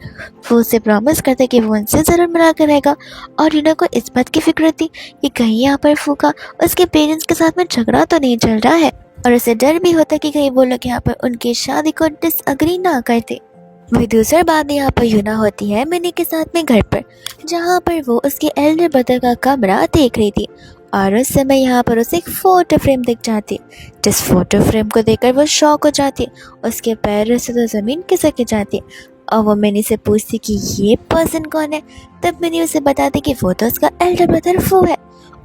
फू उसे प्रॉमिस करता है कि वो उनसे ज़रूर मिला कर रहेगा और यूना को इस बात की फिक्र थी कि कहीं यहाँ पर फू का उसके पेरेंट्स के साथ में झगड़ा तो नहीं चल रहा है, और उसे डर भी होता है कि कहीं वो लोग यहाँ पर उनकी शादी को डिसअग्री ना करते। वही दूसरी बात यहाँ पर यूना होती है मिनी के साथ में घर पर, जहाँ पर वो उसके एल्डर ब्रदर का कमरा देख रही थी और उस समय यहाँ पर उसे एक फोटो फ्रेम दिख जाती। जिस फोटो फ्रेम को देखकर वो शॉक हो जाती, उसके पैरों से तो ज़मीन खिसक जाती और वो मिनी से पूछती कि ये पर्सन कौन है। तब मिनी उसे बताती कि वो तो उसका एल्डर ब्रदर फू है,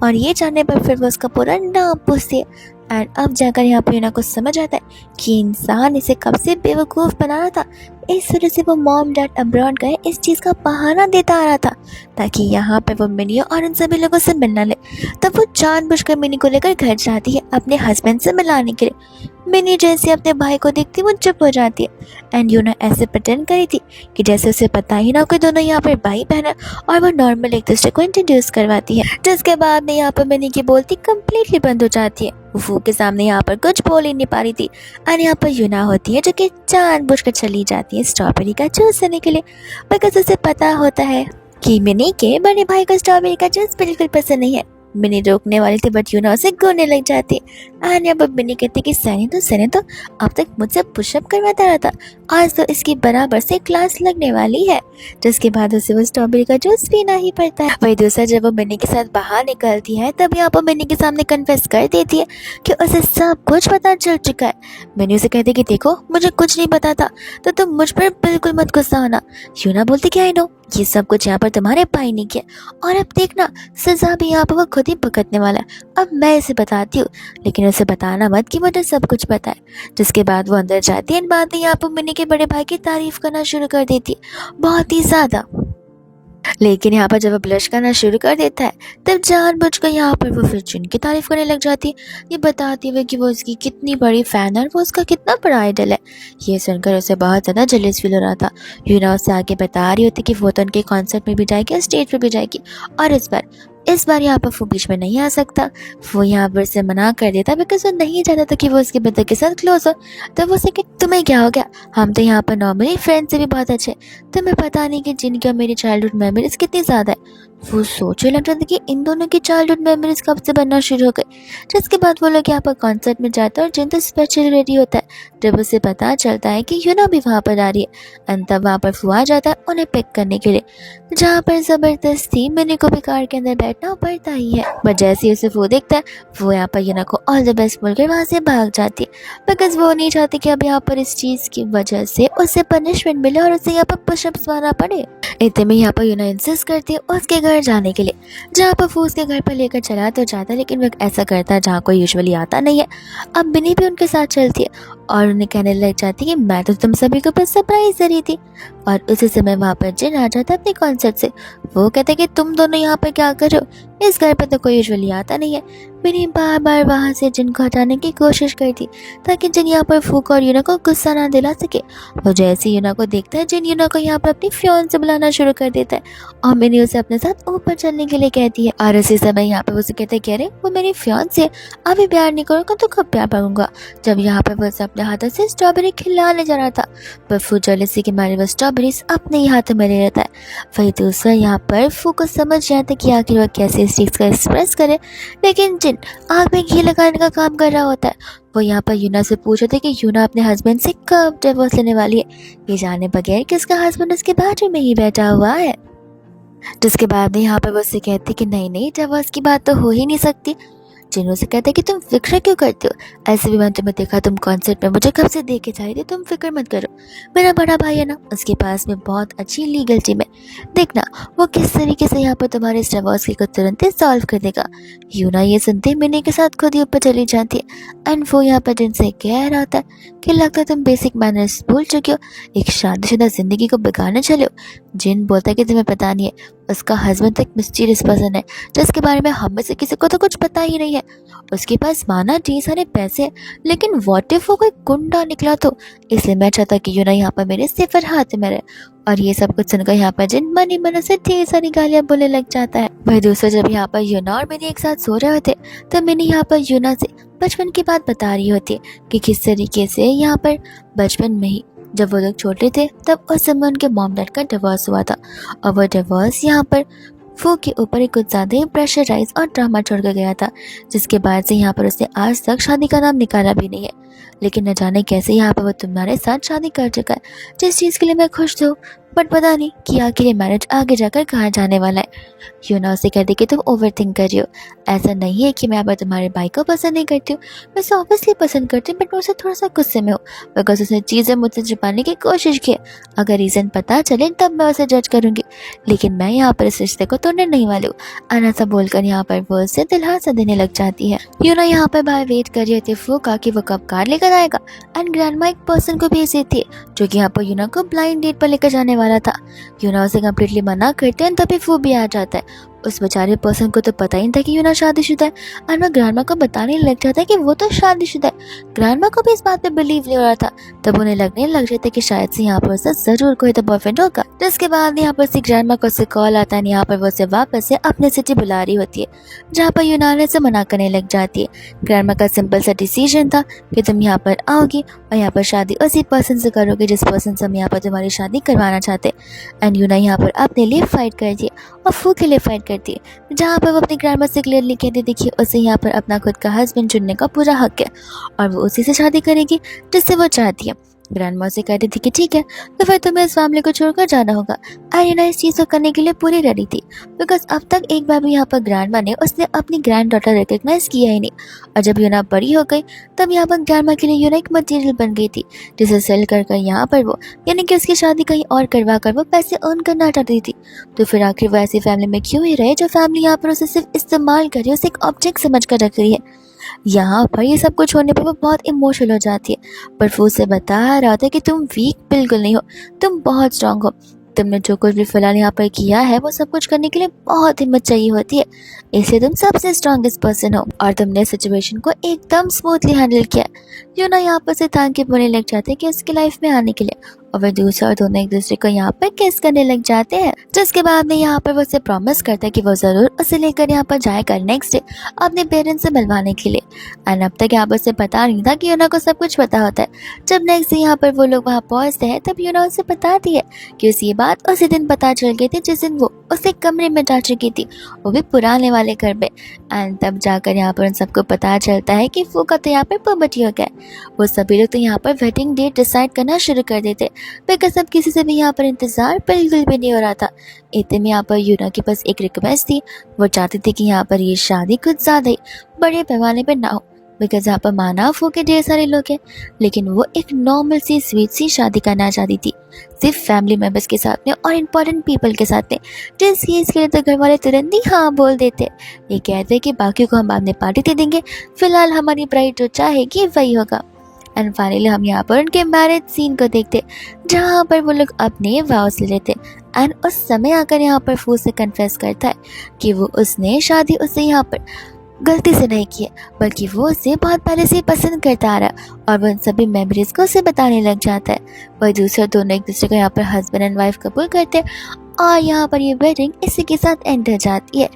और ये जानने पर फिर वो उसका पूरा नाम पूछती है। एंड अब जाकर यहाँ पर यूना को समझ आता है कि इंसान इसे कब से बेवकूफ़ बना रहा था। इस वजह से वो मॉम डैड अब्रॉड गए इस चीज़ का बहाना देता आ रहा था ताकि यहाँ पे वो मिनी और उन सभी लोगों से मिलना ले। तब वो जानबूझकर मिनी को लेकर घर जाती है अपने हस्बैंड से मिलाने के लिए। मिनी जैसे अपने भाई को देखती वो चुप हो जाती है एंड यूना ऐसे प्रिटेंड करी थी कि जैसे उसे पता ही ना कि दोनों यहाँ पर भाई बहन है, और वो नॉर्मल एक दूसरे को इंट्रोड्यूस करवाती है। जिसके बाद में यहाँ पर मिनी की बोलती कम्प्लीटली बंद हो जाती है। वो के सामने यहाँ पर कुछ बोल ही नहीं पा रही थी और यहाँ पर यूना होती है जो कि जानबूझकर चली जाती है स्ट्रॉबेरी का जूस लेने के लिए, बिकॉज उसे पता होता है कि मिनी के बड़े भाई को स्ट्रॉबेरी का जूस बिल्कुल पसंद नहीं है। मिनी रोकने वाली थी बट यूना उसे गोने लग जाती है। एंड अब मिनी कहती कि सनी तो अब तक मुझसे पुशअप करवाता रहा था, आज तो इसकी बराबर से क्लास लगने वाली है। जिसके बाद उसे वो स्ट्रॉबेरी का जूस पीना ही पड़ता है। वही दूसरा जब वो मिनी के साथ बाहर निकलती है तब यहाँ पर मिनी के सामने कन्फेस कर देती है कि उसे सब कुछ पता चल चुका है। मिनी उसे कहती कि देखो मुझे कुछ नहीं पता था तो तुम मुझ पर बिल्कुल मत गुस्सा होना। यूना बोलती कि आई नो ये सब कुछ यहाँ पर तुम्हारे भाई ने किया, और अब देखना सजा भी यहाँ पर वो खुद ही भुगतने वाला है। अब मैं इसे बताती हूँ, लेकिन उसे बताना मत कि मुझे सब कुछ पता है। जिसके बाद वो अंदर जाती है। बाद में यहाँ पर मिनी के बड़े भाई की तारीफ करना शुरू कर देती है, बहुत ही ज़्यादा। लेकिन यहाँ पर जब वो ब्लश करना शुरू कर देता है तब जानबूझकर यहाँ पर वो फिर जिन की तारीफ करने लग जाती है, ये बताते हुए कि वो उसकी कितनी बड़ी फ़ैन है और वो उसका कितना बड़ा आइडल है। ये सुनकर उसे बहुत ज़्यादा जेलस फील हो रहा था। यूना उससे आगे बता रही होती कि वो तो उनके कॉन्सर्ट में भी जाएगी और स्टेज पे भी जाएगी, और इस बार यहाँ पर वो बीच में नहीं आ सकता। वो यहाँ पर से मना कर देता बिकॉज वो नहीं चाहता था कि वो उसके ब्रदर के साथ क्लोज हो। तो वो उसे कि तुम्हें क्या हो गया, हम तो यहाँ पर नॉर्मली फ्रेंड से भी बहुत अच्छे, तुम्हें पता नहीं कि जिनकी और मेरी चाइल्डहुड मेमोरीज कितनी ज़्यादा है। वो सोचने लग रहा था कि इन दोनों की चाइल्डहुड मेमोरीज कब से बनना शुरू हो गई। जिसके बाद वो लोग यहाँ पर कॉन्सर्ट में जाता है और जिन तो स्पेशली रेडी होता है। जब उसे पता चलता है कि यूना भी वहाँ पर आ रही है एंड तब वहाँ पर फुआ जाता है उन्हें पिक करने के लिए, जहाँ पर ज़बरदस्ती मिनी को भी कार के अंदर बैठना पड़ता ही है। बट जैसे ही उसे वो देखता है वो यहाँ पर यूना को ऑल द बेस्ट बोलकर वहाँ से भाग जाती है बिकॉज वो नहीं चाहती कि अब यहाँ पर इस चीज़ की वजह से उसे पनिशमेंट मिले और उसे यहाँ पर पुशअप्स मारना पड़े। इतने में यहाँ पर यूना इंसिस्ट करती है उसके घर जाने के लिए, जहाँ पर वो उसके घर पर लेकर चला तो जाता है लेकिन वो ऐसा करता है जहाँ कोई यूजुअली आता नहीं है। अब बिनी भी उनके साथ चलती है और उन्हें कहने लग जाती है कि मैं तो तुम सभी को बस सरप्राइज दे रही थी। और उसी समय वहाँ पर जिन आ जाता है अपने कॉन्सर्ट से। वो कहते हैं कि तुम दोनों यहाँ पर क्या कर रहे हो, इस घर पर तो कोई यूजुअली आता नहीं है। बिनी बार बार वहाँ से जिन को हटाने की कोशिश करती ताकि जिन यहाँ पर फूक और यूना को गुस्सा ना दिला सके। वो जैसे यूना को देखता है जिन यूना को यहाँ पर अपनी फ्योन से बुलाना शुरू कर देता है और मिनी उसे अपने साथ ऊपर चलने के लिए कहती है। और उसी समय यहाँ पर उसे कहते हैं कि अरे वो मेरी फ्योन से अभी प्यार नहीं करूँगा तो कब प्यार करूँगा। जब यहाँ पर वो अपने हाथों से स्ट्रॉबेरी खिलाने जा रहा था पर फू जेलसी के मारे वो स्ट्रॉबेरीज अपने ही हाथों में ले रहता है। वही दूसरा यहाँ पर फू को समझ जाता है कि आखिर वो कैसे इस चीज़ को एक्सप्रेस करे, लेकिन जिन आग में घी लगाने का काम कर रहा होता है। वो यहाँ पर यूना से पूछ रहे थे कि यूना अपने हस्बैंड से कब डिवोर्स लेने वाली है, ये जाने बगैर कि उसका हस्बैंड उसके बाजू में ही बैठा हुआ है। जिसके बाद यहाँ पर वो उससे कहती कि नहीं नहीं डिवोर्स की बात तो हो ही नहीं सकती। जिन्हों से कहता है कि तुम फिक्र क्यों करते हो, ऐसे भी मैंने तुम्हें देखा तुम कॉन्सर्ट में मुझे कब से देख के जा रही थी, तुम फिक्र मत करो। मेरा बड़ा भाई है ना, उसके पास में बहुत अच्छी लीगल टीम है, देखना वो किस तरीके से यहाँ पर तुम्हारे इस डिवोर्स को तुरंत ही सॉल्व कर देगा। यूना ये सुनते मिनी के साथ खुद ही ऊपर चली जाती है एंड वो यहाँ पर जिनसे कह रहा होता है कि लगता है तुम बेसिक मैनर्स भूल चुके हो, एक शादीशुदा जिंदगी को बिगाड़ने चले हो। जिन बोलता है कि तुम्हें पता नहीं है उसका हस्बैंड एक मिस्टीरियस पर्सन है जिसके बारे में हम में से किसी को तो कुछ पता ही नहीं है। उसके पास माना ढेर सारे पैसे हैं लेकिन व्हाट इफ वो कोई गुंडा निकला तो, इसलिए मैं चाहता कि यूना यहाँ पर मेरे सिफर हाथ में रहे। और ये सब कुछ सुनकर यहाँ पर जिन मनी मन से ढेर सारी गालियां बोलने लग जाता है। वही दूसरा जब यहाँ पर यूना और मिनी एक साथ सो रहे होते तब मिनी यहाँ पर यूना से बचपन की बात बता रही होती है कि किस तरीके से यहाँ पर बचपन में ही जब वो लोग छोटे थे तब उस समय उनके मॉम डैड का डिवोर्स हुआ था और वो डिवोर्स यहाँ पर फू के ऊपर कुछ ज़्यादा ही प्रेशराइज और ड्रामा छोड़ कर गया था, जिसके बाद से यहाँ पर उसने आज तक शादी का नाम निकाला भी नहीं है। लेकिन न जाने कैसे यहाँ पर वो तुम्हारे साथ शादी कर चुका है, जिस चीज़ के लिए मैं खुश हूँ, बट पता नहीं कि आखिर ये मैरिज आगे जाकर कहाँ जाने वाला है। यूना उसे कहती कि तुम ओवर थिंक कर रही हो, ऐसा नहीं है कि मैं अब तुम्हारे भाई को पसंद नहीं करती हूँ, मैं उसे ऑब्वियसली पसंद करती हूँ बट मैं उसे थोड़ा सा गुस्से में हूँ बिकॉज उसने चीज़ें मुझसे छुपाने की कोशिश की। अगर रीज़न पता चले तब मैं उसे जज करूँगी, लेकिन मैं यहाँ पर इस रिश्ते को तोड़ने नहीं वाली हूँ। अनासा बोलकर यहाँ पर वो उससे दिलासा देने लग जाती है। यूना यहाँ पर बाहर वेट कर रही होती फू का कि वो कब कार लेकर आएगा एंड ग्रैंडमा एक पर्सन को भेज देती है जो कि यहाँ पर यूना को ब्लाइंड डेट पर लेकर जाने वाला था। यूना उसे कम्प्लीटली मना करते हैं तभी फू भी आ जाता है। उस बेचारे पर्सन को तो पता ही नहीं था कि यूना शादीशुदा है और वह ग्रैंडमा को बताने लग जाता है कि वो तो शादीशुदा है। ग्रैंडमा को भी इस बात पे बिलीव नहीं हो रहा था, तब उन्हें लगने लग रहा था कि शायद से यहाँ पर उसका जरूर कोई तो बॉयफ्रेंड होगा। जिसके बाद यहाँ पर से ग्रैंडमा को उससे कॉल आता है, यहाँ पर वो उसे वापस से अपने सिटी बुला रही होती है, जहाँ पर यूना से मना करने लग जाती है। ग्रैंडमा का सिंपल सा डिसीजन था कि तुम यहाँ पर आओगी और यहाँ पर शादी उसी पर्सन से करोगे जिस पर्सन से हम यहाँ पर तुम्हारी शादी करवाना चाहते। एंड यूना यहाँ पर अपने लिए फाइट करती है और फू के लिए फाइट करती है, जहाँ पर वो अपनी ग्रैंडमा से क्लियरली कहती थी कि उसे यहाँ पर अपना खुद का हस्बैंड चुनने का पूरा हक है और वो उसी से शादी करेगी जिससे वो चाहती है। ग्रैंडमा से कहती थी कि ठीक है तो फिर तुम्हें इस फैमिली को छोड़कर जाना होगा। आयना इस चीज़ को करने के लिए पूरी रेडी थी बिकॉज अब तक एक बार भी यहाँ पर ग्रैंडमा ने उसने अपनी ग्रैंड डॉटर रिकग्नाइज किया ही नहीं, और जब यूना बड़ी हो गई तब यहाँ पर ग्रैंडमा के लिए यूना एक मटेरियल बन गई थी जिसे सेल कर यहाँ पर वो यानी कि उसकी शादी कहीं और करवा कर वो पैसे अर्न करना चाहती थी। तो फिर आखिर वो ऐसी फैमिली में क्यों ही रहे जो फैमिली यहाँ पर उसे सिर्फ इस्तेमाल कर रही है, उसे एक ऑब्जेक्ट समझ कर रख रही है। यहाँ पर ये सब कुछ होने पर वो बहुत इमोशनल हो जाती है, पर वो उसे बता रहा था कि तुम वीक बिल्कुल नहीं हो, तुम बहुत स्ट्रांग हो। तुमने जो कुछ भी फिलहाल यहाँ पर किया है वो सब कुछ करने के लिए बहुत हिम्मत चाहिए होती है, इसलिए तुम सबसे स्ट्रॉन्गेस्ट पर्सन हो और तुमने सिचुएशन को एकदम स्मूथली हैंडल किया। यूना यहाँ पर से थैंक यू बोलने लग जाते हैं कि उसकी लाइफ में आने के लिए, और वे दूसरा और दोनों एक दूसरे को यहाँ पर किस करने लग जाते हैं। जिसके बाद में यहाँ पर वो उसे प्रॉमिस करता है कि वो जरूर उसे लेकर यहाँ पर जाएगा नेक्स्ट डे अपने पेरेंट्स से मिलवाने के लिए। एंड अब तक यहाँ पर उसे पता नहीं था कि यूना को सब कुछ पता होता है। जब नेक्स्ट डे यहाँ पर वो लोग वहाँ पहुँचते हैं तब यूना उसे बताती है कि उसे ये बात उसी दिन पता चल गई थी जिस दिन वो उसे कमरे में जा चुकी थी, वो भी पुराने वाले घर में। एंड तब जाकर यहाँ पर उन सबको पता चलता है कि फूका तो यहाँ पर पुबर्टी हो गया। वो सभी लोग तो यहाँ पर वेडिंग डेट डिसाइड करना शुरू कर देते, बिकॉज अब किसी से भी यहाँ पर इंतज़ार बिल्कुल भी नहीं हो रहा था। इतने में यहाँ पर यूना के पास एक रिक्वेस्ट थी, वो चाहती थी कि यहाँ पर ये शादी कुछ ज़्यादा ही बड़े पैमाने पर ना हो, बिकॉज यहाँ पर माना फूके ढेर सारे लोग हैं, लेकिन वो एक नॉर्मल सी स्वीट सी शादी करना चाहती थी, सिर्फ फैमिली मेम्बर्स के साथ में और इम्पोर्टेंट पीपल के साथ में। जिस चीज़ के लिए तो घर वाले तुरंत ही हाँ बोल देते, ये कहते कि बाकी को हम बाद में पार्टी दे देंगे, फिलहाल हमारी ब्राइड जो चाहेगी वही होगा। एंड फाइनली हम यहाँ पर उनके मैरिज सीन को देखते जहाँ पर वो लोग अपने वाउस ले लेते। एंड उस समय आकर यहाँ पर फू से कन्फेस करता है कि वो उसने शादी उससे यहाँ पर गलती से नहीं की है, बल्कि वो उसे बहुत पहले से ही पसंद करता आ रहा है, और वो उन सभी मेमोरीज को उसे बताने लग जाता है। वह दूसरे दोनों एक दूसरे को यहाँ पर हस्बैंड एंड वाइफ कबूल करते हैं और यहाँ पर ये वेडिंग इसी के साथ एंड हो जाती है।